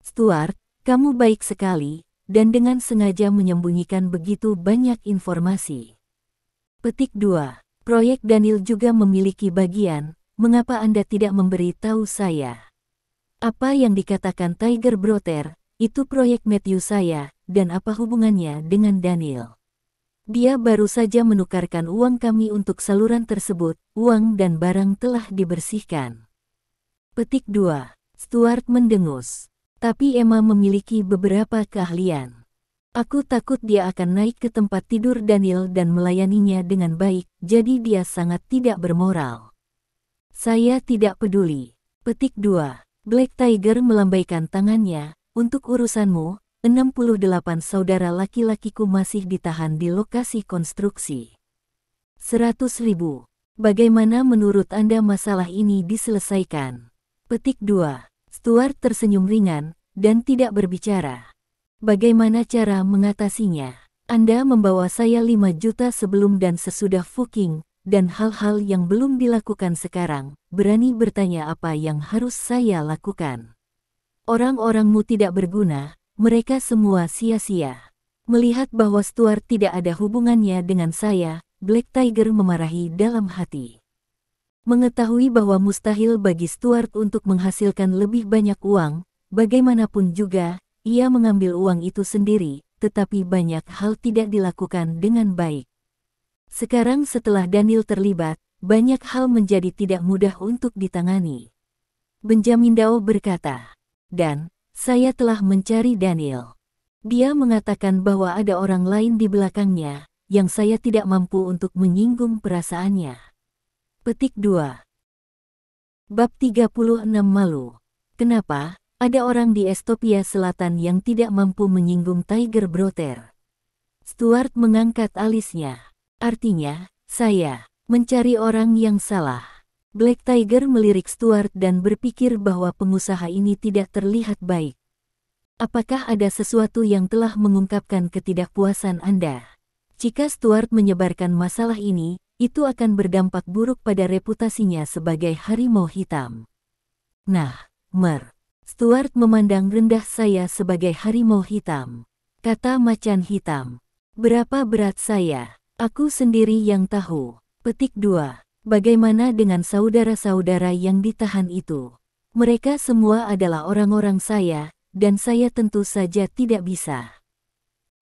Stuart, kamu baik sekali, dan dengan sengaja menyembunyikan begitu banyak informasi. Petik 2. Proyek Daniel juga memiliki bagian, mengapa Anda tidak memberi tahu saya? Apa yang dikatakan Tiger Brother, itu proyek Matthew saya, dan apa hubungannya dengan Daniel? Dia baru saja menukarkan uang kami untuk saluran tersebut, uang dan barang telah dibersihkan. Petik 2. Stuart mendengus. Tapi Emma memiliki beberapa keahlian. Aku takut dia akan naik ke tempat tidur Daniel dan melayaninya dengan baik, jadi dia sangat tidak bermoral. Saya tidak peduli. Petik 2. Black Tiger melambaikan tangannya, untuk urusanmu, 68 saudara laki-lakiku masih ditahan di lokasi konstruksi. 100.000. Bagaimana menurut Anda masalah ini diselesaikan? Petik 2. Stuart tersenyum ringan, dan tidak berbicara. Bagaimana cara mengatasinya? Anda membawa saya 5 juta sebelum dan sesudah fucking, dan hal-hal yang belum dilakukan sekarang, berani bertanya apa yang harus saya lakukan. Orang-orangmu tidak berguna, mereka semua sia-sia. Melihat bahwa Stuart tidak ada hubungannya dengan saya, Black Tiger memarahi dalam hati. Mengetahui bahwa mustahil bagi Stuart untuk menghasilkan lebih banyak uang, bagaimanapun juga, ia mengambil uang itu sendiri, tetapi banyak hal tidak dilakukan dengan baik. Sekarang setelah Daniel terlibat, banyak hal menjadi tidak mudah untuk ditangani. Benjamin Dao berkata, dan, saya telah mencari Daniel. Dia mengatakan bahwa ada orang lain di belakangnya, yang saya tidak mampu untuk menyinggung perasaannya. Petik 2. Bab 36 Malu. Kenapa? Ada orang di Estopia Selatan yang tidak mampu menyinggung Tiger Brother. Stuart mengangkat alisnya. Artinya, saya mencari orang yang salah. Black Tiger melirik Stuart dan berpikir bahwa pengusaha ini tidak terlihat baik. Apakah ada sesuatu yang telah mengungkapkan ketidakpuasan Anda? Jika Stuart menyebarkan masalah ini, itu akan berdampak buruk pada reputasinya sebagai harimau hitam. Nah, Stuart memandang rendah saya sebagai harimau hitam, kata macan hitam. Berapa berat saya? Aku sendiri yang tahu. Petik 2. Bagaimana dengan saudara-saudara yang ditahan itu? Mereka semua adalah orang-orang saya, dan saya tentu saja tidak bisa.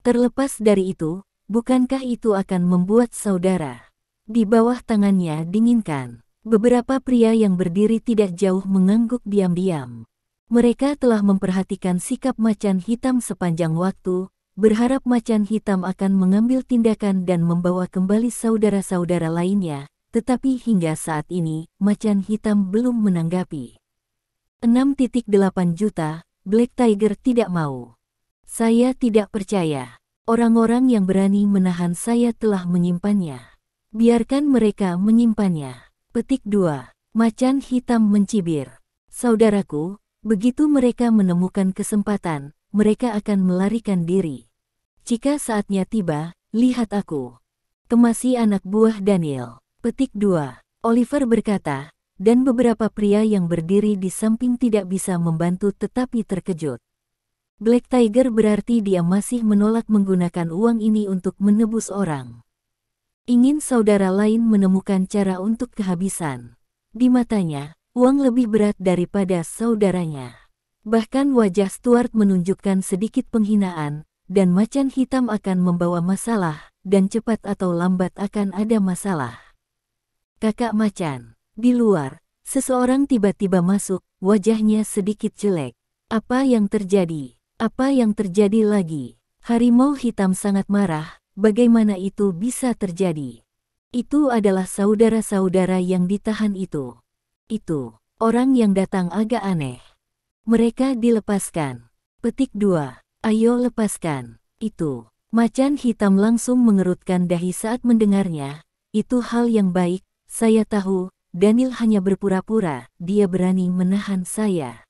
Terlepas dari itu, bukankah itu akan membuat saudara di bawah tangannya dinginkan? Beberapa pria yang berdiri tidak jauh mengangguk diam-diam. Mereka telah memperhatikan sikap macan hitam sepanjang waktu, berharap macan hitam akan mengambil tindakan dan membawa kembali saudara-saudara lainnya, tetapi hingga saat ini, macan hitam belum menanggapi. 6,8 juta. Black Tiger tidak mau. Saya tidak percaya. Orang-orang yang berani menahan saya telah menyimpannya. Biarkan mereka menyimpannya. Petik 2. Macan hitam mencibir. Saudaraku, begitu mereka menemukan kesempatan, mereka akan melarikan diri. Jika saatnya tiba, lihat aku. Kemasi anak buah Daniel. Petik 2. Oliver berkata, dan beberapa pria yang berdiri di samping tidak bisa membantu tetapi terkejut. Black Tiger berarti dia masih menolak menggunakan uang ini untuk menebus orang. Ingin saudara lain menemukan cara untuk kehabisan. Di matanya, uang lebih berat daripada saudaranya. Bahkan wajah Stuart menunjukkan sedikit penghinaan, dan macan hitam akan membawa masalah, dan cepat atau lambat akan ada masalah. Kakak macan. Di luar, seseorang tiba-tiba masuk, wajahnya sedikit jelek. Apa yang terjadi? Apa yang terjadi lagi? Harimau hitam sangat marah, bagaimana itu bisa terjadi? Itu adalah saudara-saudara yang ditahan itu. Itu, orang yang datang agak aneh. Mereka dilepaskan. Petik 2. Ayo lepaskan. Itu. Macan hitam langsung mengerutkan dahi saat mendengarnya. Itu hal yang baik, saya tahu. Daniel hanya berpura-pura, dia berani menahan saya.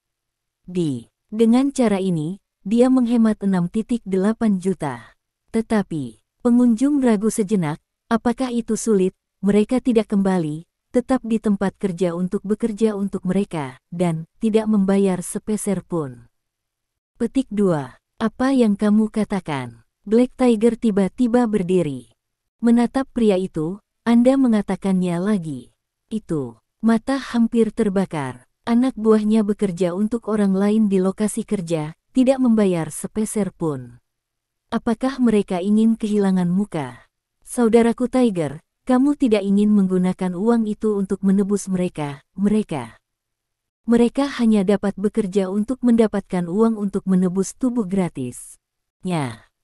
Dengan cara ini, dia menghemat 6,8 juta. Tetapi, pengunjung ragu sejenak, apakah itu sulit? Mereka tidak kembali, tetap di tempat kerja untuk bekerja untuk mereka, dan tidak membayar sepeser pun. Petik 2. Apa yang kamu katakan? Black Tiger tiba-tiba berdiri. Menatap pria itu, Anda mengatakannya lagi. Itu, mata hampir terbakar. Anak buahnya bekerja untuk orang lain di lokasi kerja, tidak membayar sepeser pun. Apakah mereka ingin kehilangan muka? Saudaraku Tiger, kamu tidak ingin menggunakan uang itu untuk menebus mereka. Mereka hanya dapat bekerja untuk mendapatkan uang untuk menebus tubuh gratis.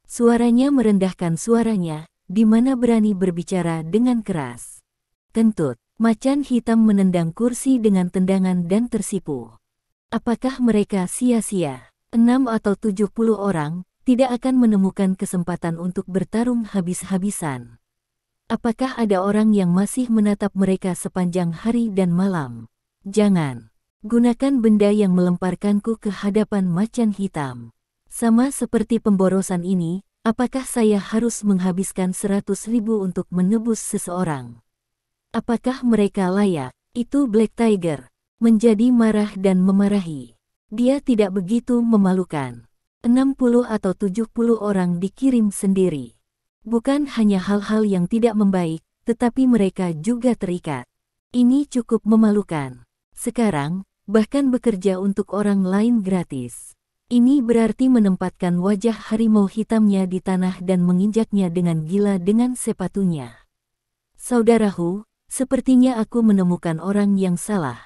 Suaranya merendahkan suaranya, di mana berani berbicara dengan keras. Kentut. Macan hitam menendang kursi dengan tendangan dan tersipu. Apakah mereka sia-sia? 6 atau 70 orang tidak akan menemukan kesempatan untuk bertarung habis-habisan. Apakah ada orang yang masih menatap mereka sepanjang hari dan malam? Jangan. Gunakan benda yang melemparkanku ke hadapan macan hitam. Sama seperti pemborosan ini, apakah saya harus menghabiskan 100.000 untuk menebus seseorang? Apakah mereka layak? Itu Black Tiger. Menjadi marah dan memarahi. Dia tidak begitu memalukan. 60 atau 70 orang dikirim sendiri. Bukan hanya hal-hal yang tidak membaik, tetapi mereka juga terikat. Ini cukup memalukan. Sekarang, bahkan bekerja untuk orang lain gratis. Ini berarti menempatkan wajah harimau hitamnya di tanah dan menginjaknya dengan gila dengan sepatunya. Saudaraku, sepertinya aku menemukan orang yang salah.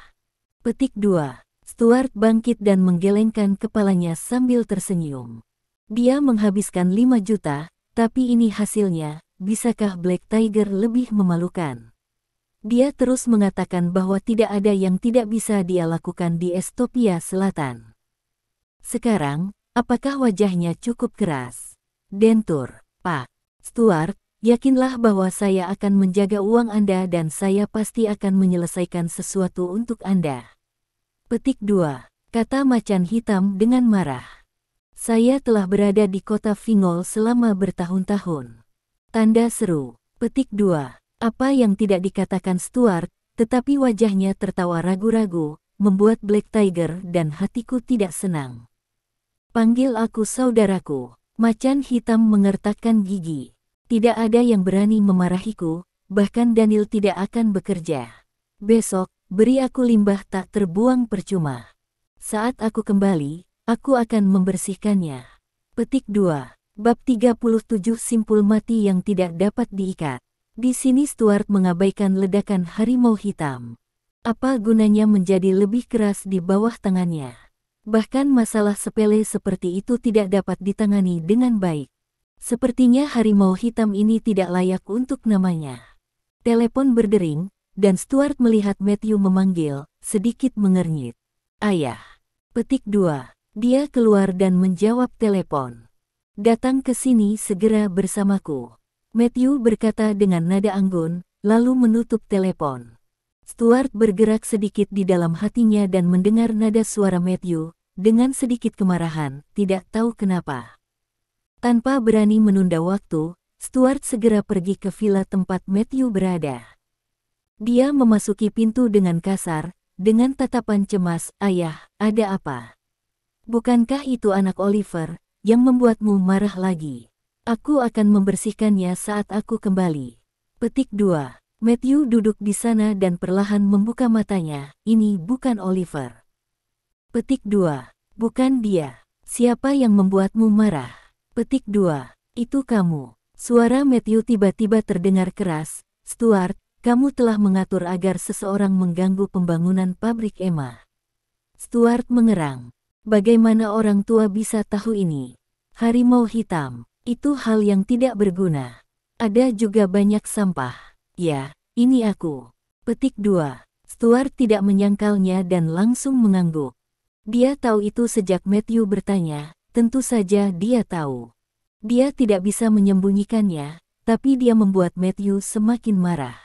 Petik 2. Stuart bangkit dan menggelengkan kepalanya sambil tersenyum. Dia menghabiskan 5 juta, tapi ini hasilnya, bisakah Black Tiger lebih memalukan? Dia terus mengatakan bahwa tidak ada yang tidak bisa dia lakukan di Estopia Selatan. Sekarang, apakah wajahnya cukup keras? Dentur, Pak. Stuart, yakinlah bahwa saya akan menjaga uang Anda dan saya pasti akan menyelesaikan sesuatu untuk Anda. Petik 2. Kata macan hitam dengan marah. Saya telah berada di kota Fingol selama bertahun-tahun. Tanda seru. Petik 2. Apa yang tidak dikatakan Stuart, tetapi wajahnya tertawa ragu-ragu, membuat Black Tiger dan hatiku tidak senang. Panggil aku saudaraku. Macan hitam mengertakkan gigi. Tidak ada yang berani memarahiku, bahkan Daniel tidak akan bekerja. Besok, beri aku limbah tak terbuang percuma. Saat aku kembali, aku akan membersihkannya. Petik 2. Bab 37 Simpul mati yang tidak dapat diikat. Di sini Stuart mengabaikan ledakan harimau hitam. Apa gunanya menjadi lebih keras di bawah tangannya? Bahkan masalah sepele seperti itu tidak dapat ditangani dengan baik. Sepertinya harimau hitam ini tidak layak untuk namanya. Telepon berdering, dan Stuart melihat Matthew memanggil, sedikit mengernyit. Ayah. Petik 2. Dia keluar dan menjawab telepon. Datang ke sini segera bersamaku. Matthew berkata dengan nada anggun, lalu menutup telepon. Stuart bergerak sedikit di dalam hatinya dan mendengar nada suara Matthew, dengan sedikit kemarahan, tidak tahu kenapa. Tanpa berani menunda waktu, Stuart segera pergi ke villa tempat Matthew berada. Dia memasuki pintu dengan kasar, dengan tatapan cemas, "Ayah, ada apa? Bukankah itu anak Oliver, yang membuatmu marah lagi? Aku akan membersihkannya saat aku kembali." Petik 2. Matthew duduk di sana dan perlahan membuka matanya, "Ini bukan Oliver." Petik 2. Bukan dia. Siapa yang membuatmu marah? Petik 2. Itu kamu. Suara Matthew tiba-tiba terdengar keras. "Stuart, kamu telah mengatur agar seseorang mengganggu pembangunan pabrik Emma." Stuart mengerang. Bagaimana orang tua bisa tahu ini? Harimau hitam. Itu hal yang tidak berguna. Ada juga banyak sampah. Ya, ini aku. Petik 2. Stuart tidak menyangkalnya dan langsung mengangguk. Dia tahu itu sejak Matthew bertanya, tentu saja dia tahu. Dia tidak bisa menyembunyikannya, tapi dia membuat Matthew semakin marah.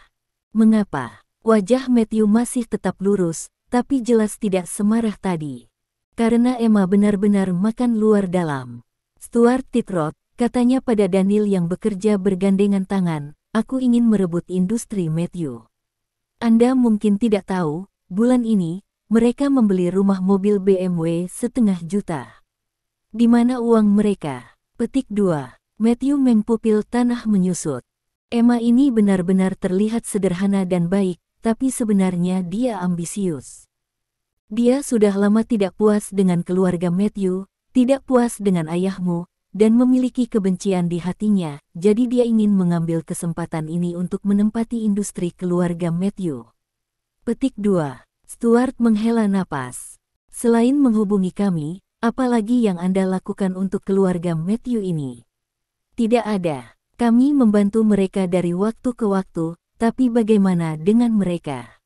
Mengapa? Wajah Matthew masih tetap lurus, tapi jelas tidak semarah tadi. Karena Emma benar-benar makan luar dalam. Stuart titrot, katanya pada Daniel yang bekerja bergandengan tangan, "Aku ingin merebut industri Matthew. Anda mungkin tidak tahu, bulan ini, mereka membeli rumah mobil BMW 500 juta. Di mana uang mereka?" Petik 2. Matthew mengpupil tanah menyusut. Emma ini benar-benar terlihat sederhana dan baik, tapi sebenarnya dia ambisius. Dia sudah lama tidak puas dengan keluarga Matthew, tidak puas dengan ayahmu, dan memiliki kebencian di hatinya, jadi dia ingin mengambil kesempatan ini untuk menempati industri keluarga Matthew. Petik 2. Stuart menghela napas. Selain menghubungi kami, apa lagi yang Anda lakukan untuk keluarga Matthew ini? Tidak ada. Kami membantu mereka dari waktu ke waktu, tapi bagaimana dengan mereka?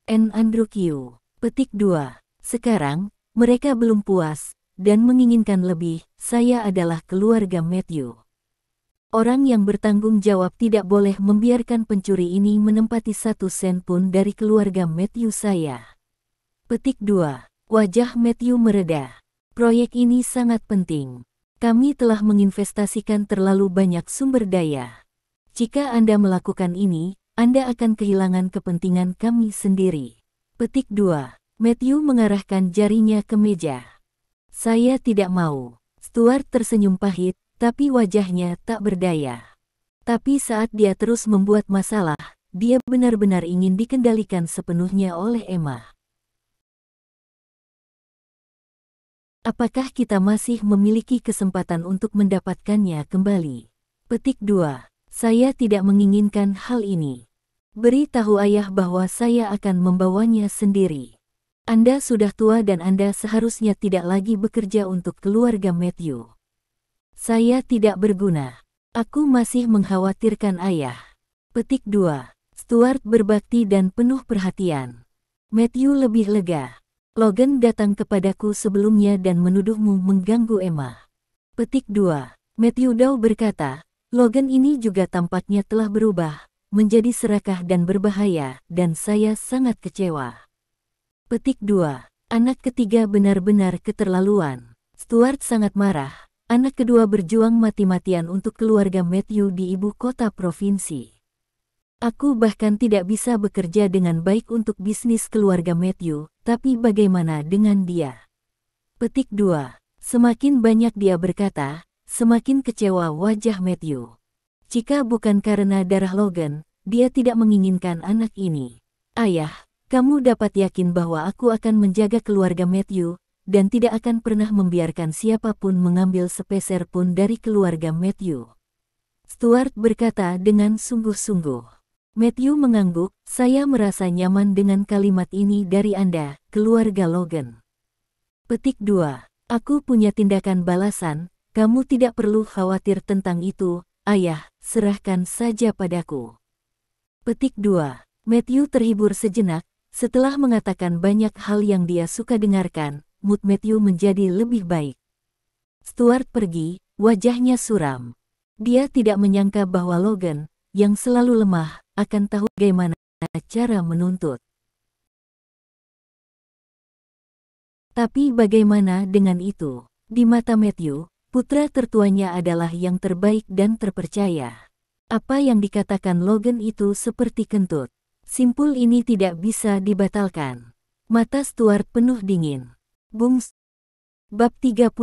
Andrew Q. Petik 2. Sekarang, mereka belum puas, dan menginginkan lebih. Saya adalah keluarga Matthew. Orang yang bertanggung jawab tidak boleh membiarkan pencuri ini menempati 1 sen pun dari keluarga Matthew saya. Petik 2. Wajah Matthew mereda. Proyek ini sangat penting. Kami telah menginvestasikan terlalu banyak sumber daya. Jika Anda melakukan ini, Anda akan kehilangan kepentingan kami sendiri. Petik 2. Matthew mengarahkan jarinya ke meja. Saya tidak mau. Stuart tersenyum pahit, tapi wajahnya tak berdaya. Tapi saat dia terus membuat masalah, dia benar-benar ingin dikendalikan sepenuhnya oleh Emma. Apakah kita masih memiliki kesempatan untuk mendapatkannya kembali? Petik 2. Saya tidak menginginkan hal ini. Beritahu ayah bahwa saya akan membawanya sendiri. Anda sudah tua dan Anda seharusnya tidak lagi bekerja untuk keluarga Matthew. Saya tidak berguna. Aku masih mengkhawatirkan ayah. Petik 2. Stuart berbakti dan penuh perhatian. Matthew lebih lega. Logan datang kepadaku sebelumnya dan menuduhmu mengganggu Emma. Petik 2. Matthew Dow berkata, Logan ini juga tampaknya telah berubah, menjadi serakah dan berbahaya, dan saya sangat kecewa. Petik 2. Anak ketiga benar-benar keterlaluan. Stuart sangat marah. Anak kedua berjuang mati-matian untuk keluarga Matthew di ibu kota provinsi. Aku bahkan tidak bisa bekerja dengan baik untuk bisnis keluarga Matthew, tapi bagaimana dengan dia? Petik 2. Semakin banyak dia berkata, semakin kecewa wajah Matthew. Jika bukan karena darah Logan, dia tidak menginginkan anak ini. Ayah, kamu dapat yakin bahwa aku akan menjaga keluarga Matthew, dan tidak akan pernah membiarkan siapapun mengambil sepeser pun dari keluarga Matthew. Stuart berkata dengan sungguh-sungguh. Matthew mengangguk, saya merasa nyaman dengan kalimat ini dari Anda, keluarga Logan. Petik 2. Aku punya tindakan balasan, kamu tidak perlu khawatir tentang itu, ayah, serahkan saja padaku. Petik 2. Matthew terhibur sejenak, setelah mengatakan banyak hal yang dia suka dengarkan, mood Matthew menjadi lebih baik. Stuart pergi, wajahnya suram. Dia tidak menyangka bahwa Logan, yang selalu lemah, akan tahu bagaimana cara menuntut. Tapi bagaimana dengan itu? Di mata Matthew, putra tertuanya adalah yang terbaik dan terpercaya. Apa yang dikatakan Logan itu seperti kentut. Simpul ini tidak bisa dibatalkan. Mata Stuart penuh dingin. Bungs. Bab 38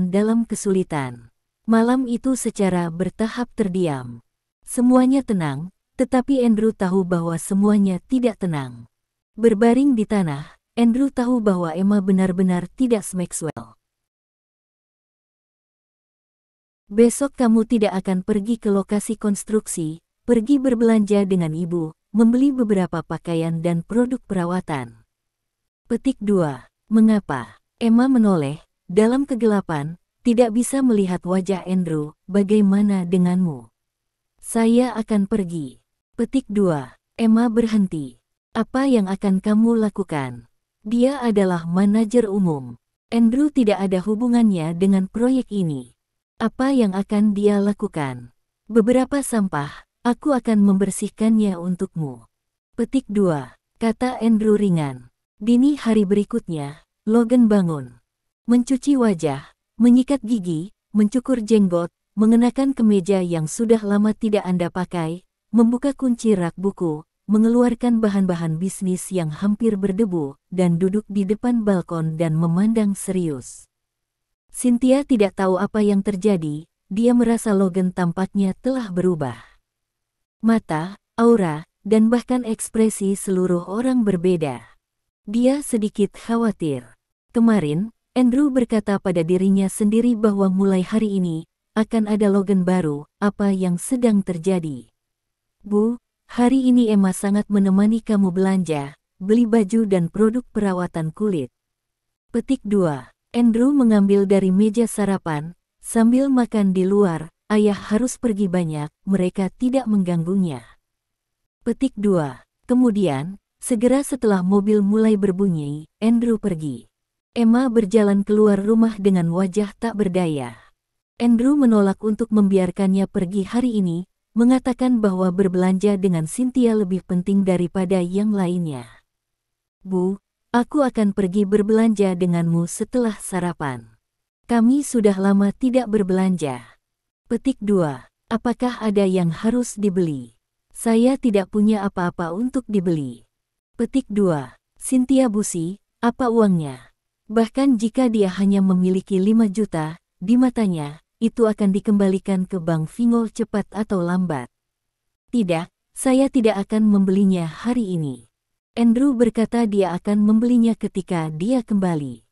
dalam kesulitan. Malam itu secara bertahap terdiam. Semuanya tenang, tetapi Andrew tahu bahwa semuanya tidak tenang. Berbaring di tanah, Andrew tahu bahwa Emma benar-benar tidak Maxwell. Besok kamu tidak akan pergi ke lokasi konstruksi, pergi berbelanja dengan ibu, membeli beberapa pakaian dan produk perawatan. Petik 2. Mengapa? Emma menoleh, dalam kegelapan, tidak bisa melihat wajah Andrew, bagaimana denganmu? Saya akan pergi. Petik 2. Emma berhenti. Apa yang akan kamu lakukan? Dia adalah manajer umum. Andrew tidak ada hubungannya dengan proyek ini. Apa yang akan dia lakukan? Beberapa sampah, aku akan membersihkannya untukmu. Petik 2. Kata Andrew ringan. Dini hari berikutnya, Logan bangun. Mencuci wajah, menyikat gigi, mencukur jenggot, mengenakan kemeja yang sudah lama tidak Anda pakai, membuka kunci rak buku, mengeluarkan bahan-bahan bisnis yang hampir berdebu, dan duduk di depan balkon dan memandang serius. Cynthia tidak tahu apa yang terjadi, dia merasa Logan tampaknya telah berubah. Mata, aura, dan bahkan ekspresi seluruh orang berbeda. Dia sedikit khawatir. Kemarin, Andrew berkata pada dirinya sendiri bahwa mulai hari ini, akan ada Logan baru, apa yang sedang terjadi. Bu, hari ini Emma sangat menemani kamu belanja, beli baju dan produk perawatan kulit. Petik 2. Andrew mengambil dari meja sarapan, sambil makan di luar, ayah harus pergi banyak, mereka tidak mengganggunya. Petik 2. Kemudian, segera setelah mobil mulai berbunyi, Andrew pergi. Emma berjalan keluar rumah dengan wajah tak berdaya. Andrew menolak untuk membiarkannya pergi hari ini, mengatakan bahwa berbelanja dengan Cynthia lebih penting daripada yang lainnya. Bu, aku akan pergi berbelanja denganmu setelah sarapan. Kami sudah lama tidak berbelanja. Petik 2. Apakah ada yang harus dibeli? Saya tidak punya apa-apa untuk dibeli. Petik 2. Cynthia Busi, apa uangnya? Bahkan jika dia hanya memiliki 5 juta, di matanya, itu akan dikembalikan ke bank Vingol cepat atau lambat. Tidak, saya tidak akan membelinya hari ini. Andrew berkata dia akan membelinya ketika dia kembali.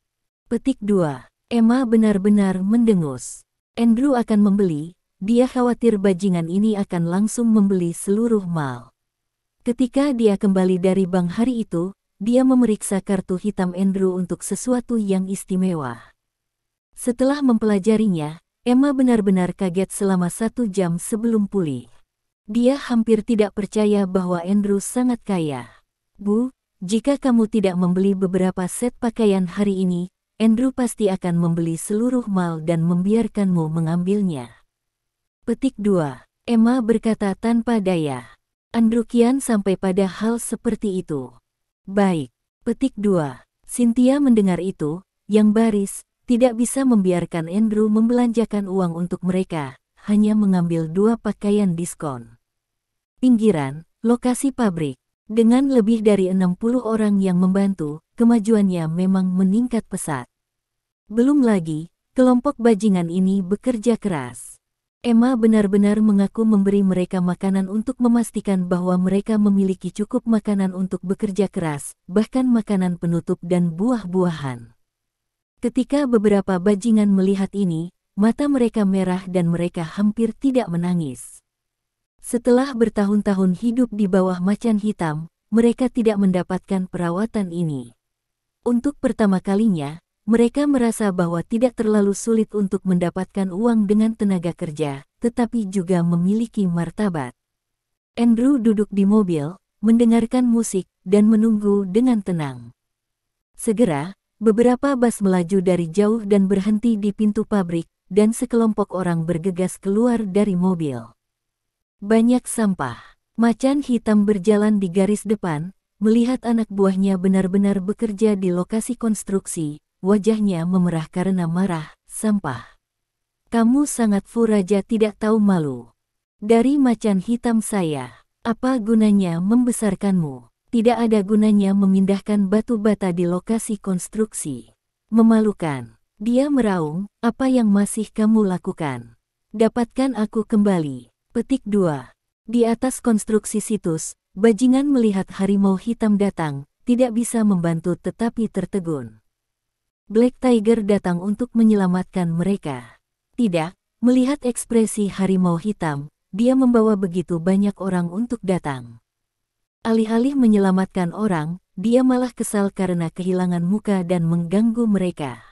Petik 2. Emma benar-benar mendengus. Andrew akan membeli, dia khawatir bajingan ini akan langsung membeli seluruh mal. Ketika dia kembali dari bank hari itu, dia memeriksa kartu hitam Andrew untuk sesuatu yang istimewa. Setelah mempelajarinya, Emma benar-benar kaget selama 1 jam sebelum pulih. Dia hampir tidak percaya bahwa Andrew sangat kaya. Bu, jika kamu tidak membeli beberapa set pakaian hari ini, Andrew pasti akan membeli seluruh mal dan membiarkanmu mengambilnya. Petik 2. Emma berkata tanpa daya. Andrew kian sampai pada hal seperti itu. Baik. Petik 2. Cynthia mendengar itu, yang baris, tidak bisa membiarkan Andrew membelanjakan uang untuk mereka, hanya mengambil 2 pakaian diskon. Pinggiran, lokasi pabrik. Dengan lebih dari 60 orang yang membantu, kemajuannya memang meningkat pesat. Belum lagi, kelompok bajingan ini bekerja keras. Emma benar-benar mengaku memberi mereka makanan untuk memastikan bahwa mereka memiliki cukup makanan untuk bekerja keras, bahkan makanan penutup dan buah-buahan. Ketika beberapa bajingan melihat ini, mata mereka merah dan mereka hampir tidak menangis. Setelah bertahun-tahun hidup di bawah macan hitam, mereka tidak mendapatkan perawatan ini. Untuk pertama kalinya, mereka merasa bahwa tidak terlalu sulit untuk mendapatkan uang dengan tenaga kerja, tetapi juga memiliki martabat. Andrew duduk di mobil, mendengarkan musik, dan menunggu dengan tenang. Segera, beberapa bus melaju dari jauh dan berhenti di pintu pabrik, dan sekelompok orang bergegas keluar dari mobil. Banyak sampah. Macan hitam berjalan di garis depan, melihat anak buahnya benar-benar bekerja di lokasi konstruksi. Wajahnya memerah karena marah. Sampah. Kamu sangat furaja tidak tahu malu. Dari macan hitam saya. Apa gunanya membesarkanmu? Tidak ada gunanya memindahkan batu bata di lokasi konstruksi. Memalukan. Dia meraung, apa yang masih kamu lakukan? Dapatkan aku kembali. Petik 2. Di atas konstruksi situs, bajingan melihat harimau hitam datang, tidak bisa membantu tetapi tertegun. Black Tiger datang untuk menyelamatkan mereka. Tidak, melihat ekspresi harimau hitam, dia membawa begitu banyak orang untuk datang. Alih-alih menyelamatkan orang, dia malah kesal karena kehilangan muka dan mengganggu mereka.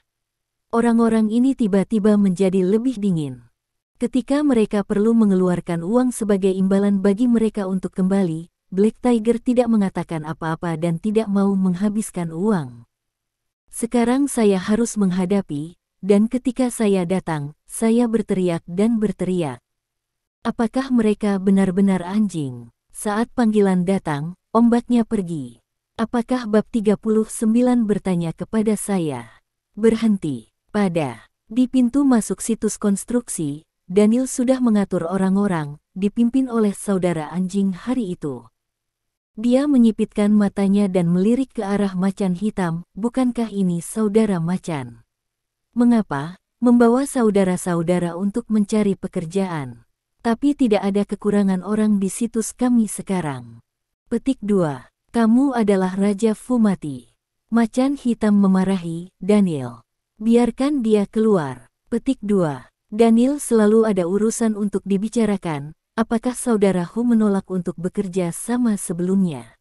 Orang-orang ini tiba-tiba menjadi lebih dingin. Ketika mereka perlu mengeluarkan uang sebagai imbalan bagi mereka untuk kembali, Black Tiger tidak mengatakan apa-apa dan tidak mau menghabiskan uang. Sekarang saya harus menghadapi, dan ketika saya datang, saya berteriak dan berteriak. Apakah mereka benar-benar anjing? Saat panggilan datang, ombaknya pergi. Apakah bab 39 bertanya kepada saya? Berhenti. Di pintu masuk situs konstruksi, Daniel sudah mengatur orang-orang, dipimpin oleh saudara anjing hari itu. Dia menyipitkan matanya dan melirik ke arah macan hitam, bukankah ini saudara macan? Mengapa? Membawa saudara-saudara untuk mencari pekerjaan. Tapi tidak ada kekurangan orang di situs kami sekarang. Petik 2. Kamu adalah Raja Fumati. Macan hitam memarahi Daniel. Biarkan dia keluar. Petik 2. Daniel selalu ada urusan untuk dibicarakan. Apakah saudara Hu menolak untuk bekerja sama sebelumnya?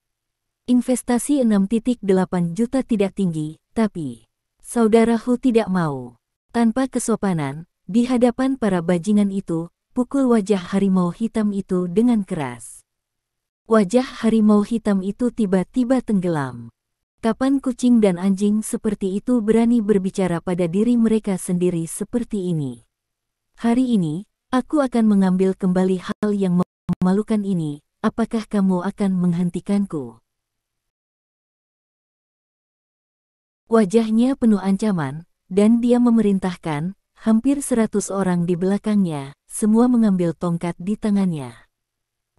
Investasi 6,8 juta tidak tinggi, tapi saudara Hu tidak mau. Tanpa kesopanan, di hadapan para bajingan itu, pukul wajah harimau hitam itu dengan keras. Wajah harimau hitam itu tiba-tiba tenggelam. Kapan kucing dan anjing seperti itu berani berbicara pada diri mereka sendiri seperti ini? Hari ini, aku akan mengambil kembali hal yang memalukan ini. Apakah kamu akan menghentikanku? Wajahnya penuh ancaman, dan dia memerintahkan, hampir 100 orang di belakangnya, semua mengambil tongkat di tangannya.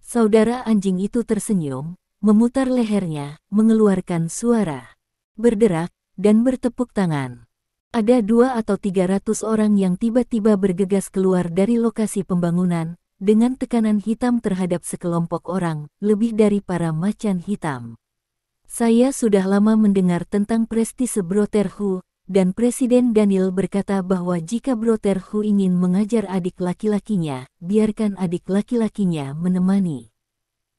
Saudara anjing itu tersenyum, memutar lehernya, mengeluarkan suara, berderak, dan bertepuk tangan. Ada 200 atau 300 orang yang tiba-tiba bergegas keluar dari lokasi pembangunan, dengan tekanan hitam terhadap sekelompok orang, lebih dari para macan hitam. Saya sudah lama mendengar tentang prestise Brotherhood, dan Presiden Daniel berkata bahwa jika Brotherhood ingin mengajar adik laki-lakinya, biarkan adik laki-lakinya menemani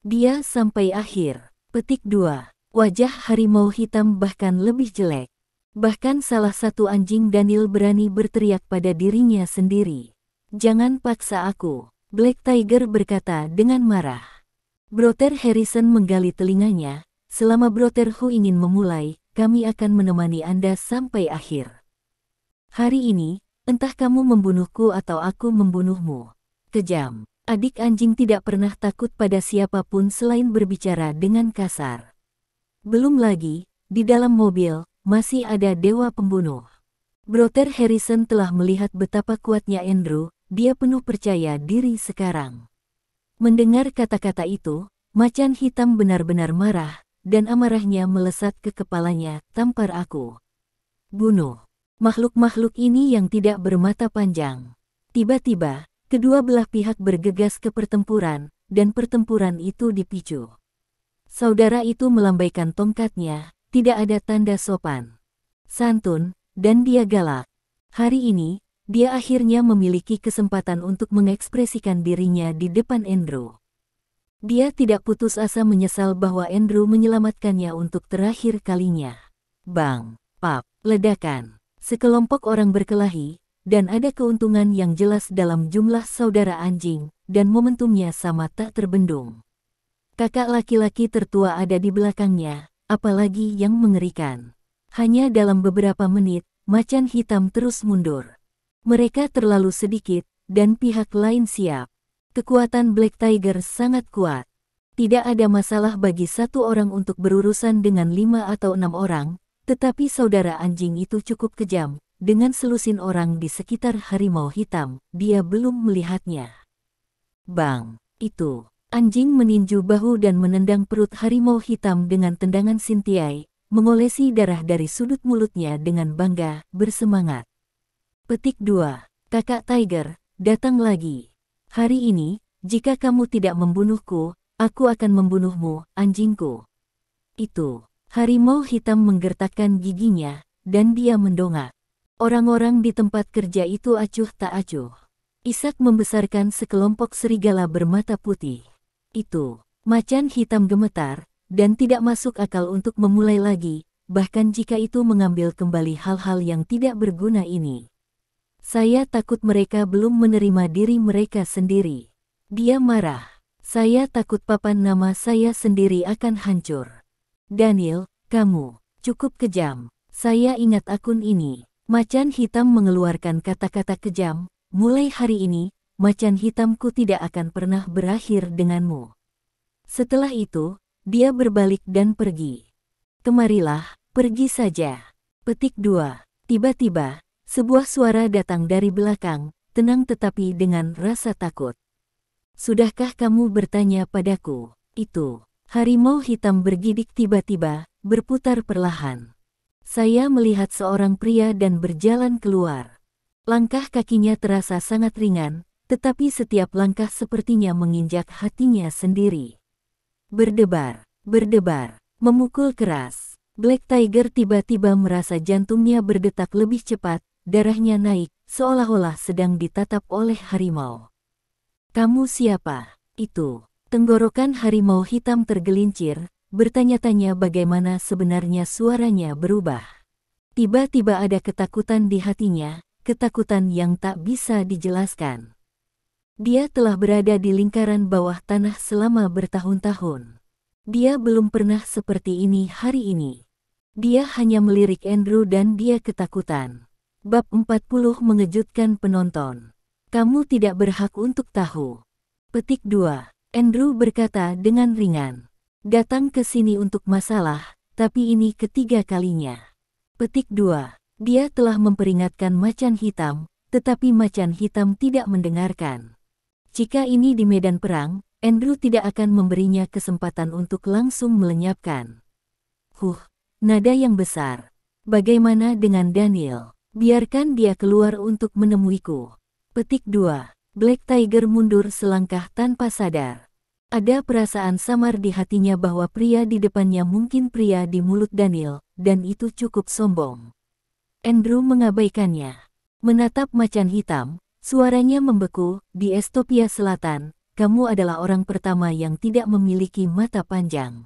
dia sampai akhir. Petik 2. Wajah harimau hitam bahkan lebih jelek. Bahkan salah satu anjing Daniel berani berteriak pada dirinya sendiri. Jangan paksa aku, Black Tiger berkata dengan marah. Brother Harrison menggali telinganya, selama Brother Hu ingin memulai, kami akan menemani Anda sampai akhir. Hari ini, entah kamu membunuhku atau aku membunuhmu. kejam. Adik anjing tidak pernah takut pada siapapun selain berbicara dengan kasar. Belum lagi, di dalam mobil, masih ada dewa pembunuh. Brother Harrison telah melihat betapa kuatnya Andrew, dia penuh percaya diri sekarang. Mendengar kata-kata itu, macan hitam benar-benar marah, dan amarahnya melesat ke kepalanya, tampar aku. Bunuh. Makhluk-makhluk ini yang tidak bermata panjang. Tiba-tiba, kedua belah pihak bergegas ke pertempuran, dan pertempuran itu dipicu. Saudara itu melambaikan tongkatnya, tidak ada tanda sopan, santun, dan dia galak. Hari ini, dia akhirnya memiliki kesempatan untuk mengekspresikan dirinya di depan Andrew. Dia tidak putus asa menyesal bahwa Andrew menyelamatkannya untuk terakhir kalinya. Bang, pap, ledakan. Sekelompok orang berkelahi, dan ada keuntungan yang jelas dalam jumlah saudara anjing, dan momentumnya sama tak terbendung. Kakak laki-laki tertua ada di belakangnya, apalagi yang mengerikan. Hanya dalam beberapa menit, macan hitam terus mundur. Mereka terlalu sedikit, dan pihak lain siap. Kekuatan Black Tiger sangat kuat. Tidak ada masalah bagi satu orang untuk berurusan dengan 5 atau 6 orang, tetapi saudara anjing itu cukup kejam. Dengan selusin orang di sekitar harimau hitam, dia belum melihatnya. Bang! Itu. Anjing meninju bahu dan menendang perut harimau hitam dengan tendangan sintiai, mengolesi darah dari sudut mulutnya dengan bangga, bersemangat. Petik 2. Kakak Tiger, datang lagi. Hari ini, jika kamu tidak membunuhku, aku akan membunuhmu, anjingku. Itu. Harimau hitam menggertakkan giginya, dan dia mendongak. Orang-orang di tempat kerja itu acuh tak acuh. Ishak membesarkan sekelompok serigala bermata putih. Itu. Macan hitam gemetar, dan tidak masuk akal untuk memulai lagi, bahkan jika itu mengambil kembali hal-hal yang tidak berguna ini. Saya takut mereka belum menerima diri mereka sendiri. Dia marah. Saya takut papan nama saya sendiri akan hancur. Daniel, kamu cukup kejam. Saya ingat akun ini. Macan hitam mengeluarkan kata-kata kejam, mulai hari ini, macan hitamku tidak akan pernah berakhir denganmu. Setelah itu, dia berbalik dan pergi. Kemarilah, pergi saja. Petik 2. Tiba-tiba, sebuah suara datang dari belakang, tenang tetapi dengan rasa takut. Sudahkah kamu bertanya padaku? Itu. Harimau hitam bergidik tiba-tiba, berputar perlahan. Saya melihat seorang pria dan berjalan keluar. Langkah kakinya terasa sangat ringan, tetapi setiap langkah sepertinya menginjak hatinya sendiri. Berdebar, berdebar, memukul keras. Black Tiger tiba-tiba merasa jantungnya berdetak lebih cepat, darahnya naik, seolah-olah sedang ditatap oleh harimau. Kamu siapa? Itu. Tenggorokan harimau hitam tergelincir, bertanya-tanya bagaimana sebenarnya suaranya berubah. Tiba-tiba ada ketakutan di hatinya, ketakutan yang tak bisa dijelaskan. Dia telah berada di lingkaran bawah tanah selama bertahun-tahun. Dia belum pernah seperti ini hari ini. Dia hanya melirik Andrew dan dia ketakutan. Bab 40 mengejutkan penonton. Kamu tidak berhak untuk tahu. Petik 2. Andrew berkata dengan ringan. Datang ke sini untuk masalah, tapi ini ketiga kalinya. Petik 2. Dia telah memperingatkan macan hitam, tetapi macan hitam tidak mendengarkan. Jika ini di medan perang, Andrew tidak akan memberinya kesempatan untuk langsung melenyapkan. Nada yang besar. Bagaimana dengan Daniel? Biarkan dia keluar untuk menemuiku. Petik 2. Black Tiger mundur selangkah tanpa sadar. Ada perasaan samar di hatinya bahwa pria di depannya mungkin pria di mulut Daniel, dan itu cukup sombong. Andrew mengabaikannya. Menatap macan hitam, suaranya membeku, di Estopia Selatan, kamu adalah orang pertama yang tidak memiliki mata panjang.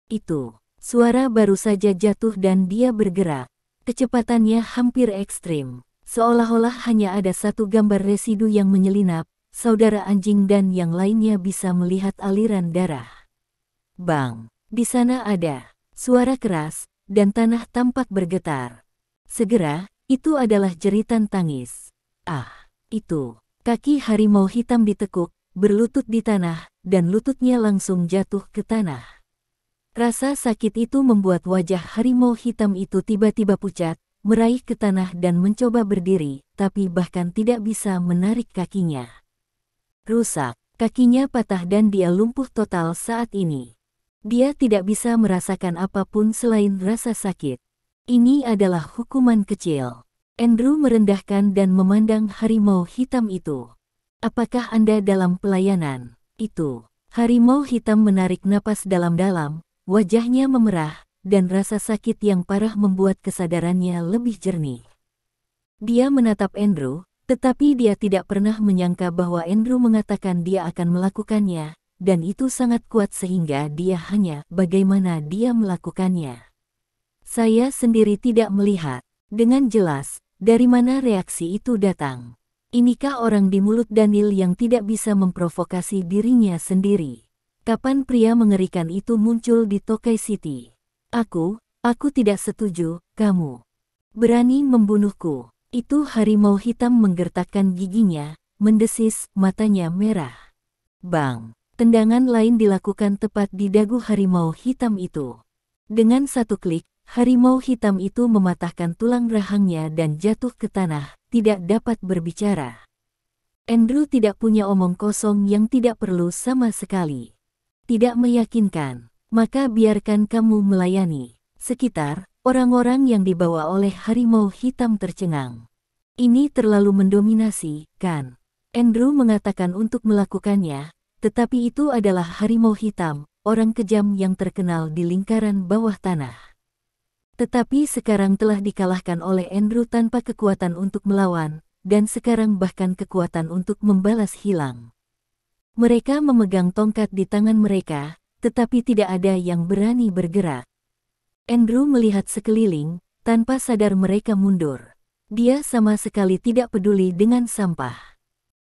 Itu. Suara baru saja jatuh dan dia bergerak. Kecepatannya hampir ekstrim. Seolah-olah hanya ada satu gambar residu yang menyelinap, saudara anjing dan yang lainnya bisa melihat aliran darah. Bang! Di sana ada suara keras, dan tanah tampak bergetar. Segera, itu adalah jeritan tangis. Ah! Itu! Kaki harimau hitam ditekuk, berlutut di tanah, dan lututnya langsung jatuh ke tanah. Rasa sakit itu membuat wajah harimau hitam itu tiba-tiba pucat, meraih ke tanah dan mencoba berdiri, tapi bahkan tidak bisa menarik kakinya. Rusak, kakinya patah dan dia lumpuh total saat ini. Dia tidak bisa merasakan apapun selain rasa sakit. Ini adalah hukuman kecil. Andrew merendahkan dan memandang harimau hitam itu. Apakah Anda dalam pelayanan? Itu. Harimau hitam menarik napas dalam-dalam, wajahnya memerah, dan rasa sakit yang parah membuat kesadarannya lebih jernih. Dia menatap Andrew, tetapi dia tidak pernah menyangka bahwa Andrew mengatakan dia akan melakukannya, dan itu sangat kuat sehingga dia hanya bagaimana dia melakukannya. Saya sendiri tidak melihat dengan jelas dari mana reaksi itu datang. Inikah orang di mulut Daniel yang tidak bisa memprovokasi dirinya sendiri? Kapan pria mengerikan itu muncul di Tokai City? Aku tidak setuju, kamu berani membunuhku. Itu harimau hitam menggertakkan giginya, mendesis, matanya merah. Bang! Tendangan lain dilakukan tepat di dagu harimau hitam itu. Dengan satu klik, harimau hitam itu mematahkan tulang rahangnya dan jatuh ke tanah, tidak dapat berbicara. Andrew tidak punya omong kosong yang tidak perlu sama sekali. Tidak meyakinkan, maka biarkan kamu melayani. Sekitar, orang-orang yang dibawa oleh harimau hitam tercengang. Ini terlalu mendominasi, kan? Andrew mengatakan untuk melakukannya. Tetapi itu adalah harimau hitam, orang kejam yang terkenal di lingkaran bawah tanah. Tetapi sekarang telah dikalahkan oleh Andrew tanpa kekuatan untuk melawan, dan sekarang bahkan kekuatan untuk membalas hilang. Mereka memegang tongkat di tangan mereka, tetapi tidak ada yang berani bergerak. Andrew melihat sekeliling, tanpa sadar mereka mundur. Dia sama sekali tidak peduli dengan sampah.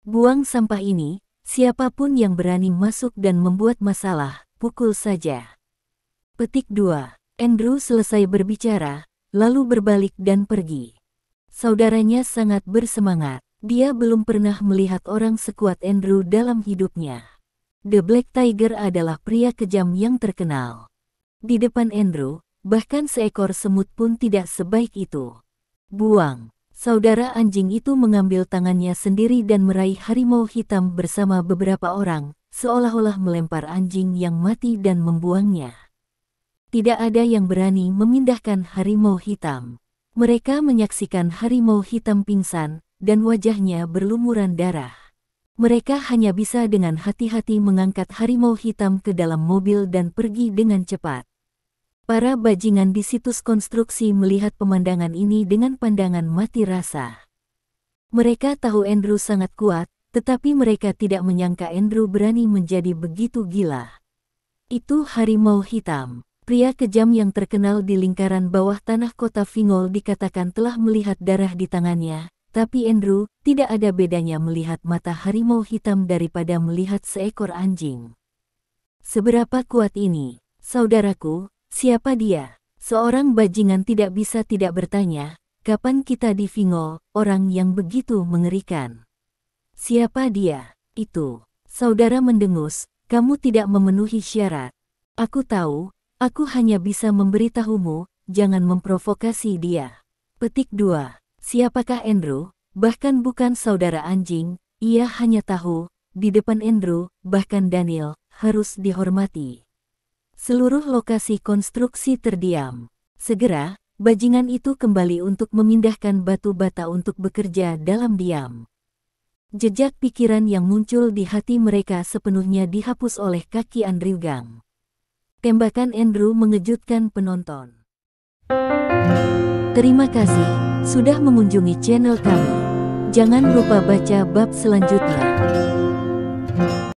Buang sampah ini. Siapapun yang berani masuk dan membuat masalah, pukul saja. Petik 2. Andrew selesai berbicara, lalu berbalik dan pergi. Saudaranya sangat bersemangat. Dia belum pernah melihat orang sekuat Andrew dalam hidupnya. The Black Tiger adalah pria kejam yang terkenal. Di depan Andrew, bahkan seekor semut pun tidak sebaik itu. Buang. Saudara anjing itu mengambil tangannya sendiri dan meraih harimau hitam bersama beberapa orang, seolah-olah melempar anjing yang mati dan membuangnya. Tidak ada yang berani memindahkan harimau hitam. Mereka menyaksikan harimau hitam pingsan, dan wajahnya berlumuran darah. Mereka hanya bisa dengan hati-hati mengangkat harimau hitam ke dalam mobil dan pergi dengan cepat. Para bajingan di situs konstruksi melihat pemandangan ini dengan pandangan mati rasa. Mereka tahu Andrew sangat kuat, tetapi mereka tidak menyangka Andrew berani menjadi begitu gila. Itu harimau hitam, pria kejam yang terkenal di lingkaran bawah tanah kota Fingol dikatakan telah melihat darah di tangannya, tapi Andrew tidak ada bedanya melihat mata harimau hitam daripada melihat seekor anjing. Seberapa kuat ini, saudaraku? Siapa dia? Seorang bajingan tidak bisa tidak bertanya, kapan kita di Fingol, orang yang begitu mengerikan. Siapa dia? Itu. Saudara mendengus, kamu tidak memenuhi syarat. Aku tahu, aku hanya bisa memberitahumu, jangan memprovokasi dia. Petik 2. Siapakah Andrew? Bahkan bukan saudara anjing, ia hanya tahu, di depan Andrew, bahkan Daniel, harus dihormati. Seluruh lokasi konstruksi terdiam. Segera, bajingan itu kembali untuk memindahkan batu bata untuk bekerja dalam diam. Jejak pikiran yang muncul di hati mereka sepenuhnya dihapus oleh kaki Andrew Gang. Tembakan Andrew mengejutkan penonton. Terima kasih sudah mengunjungi channel kami. Jangan lupa baca bab selanjutnya.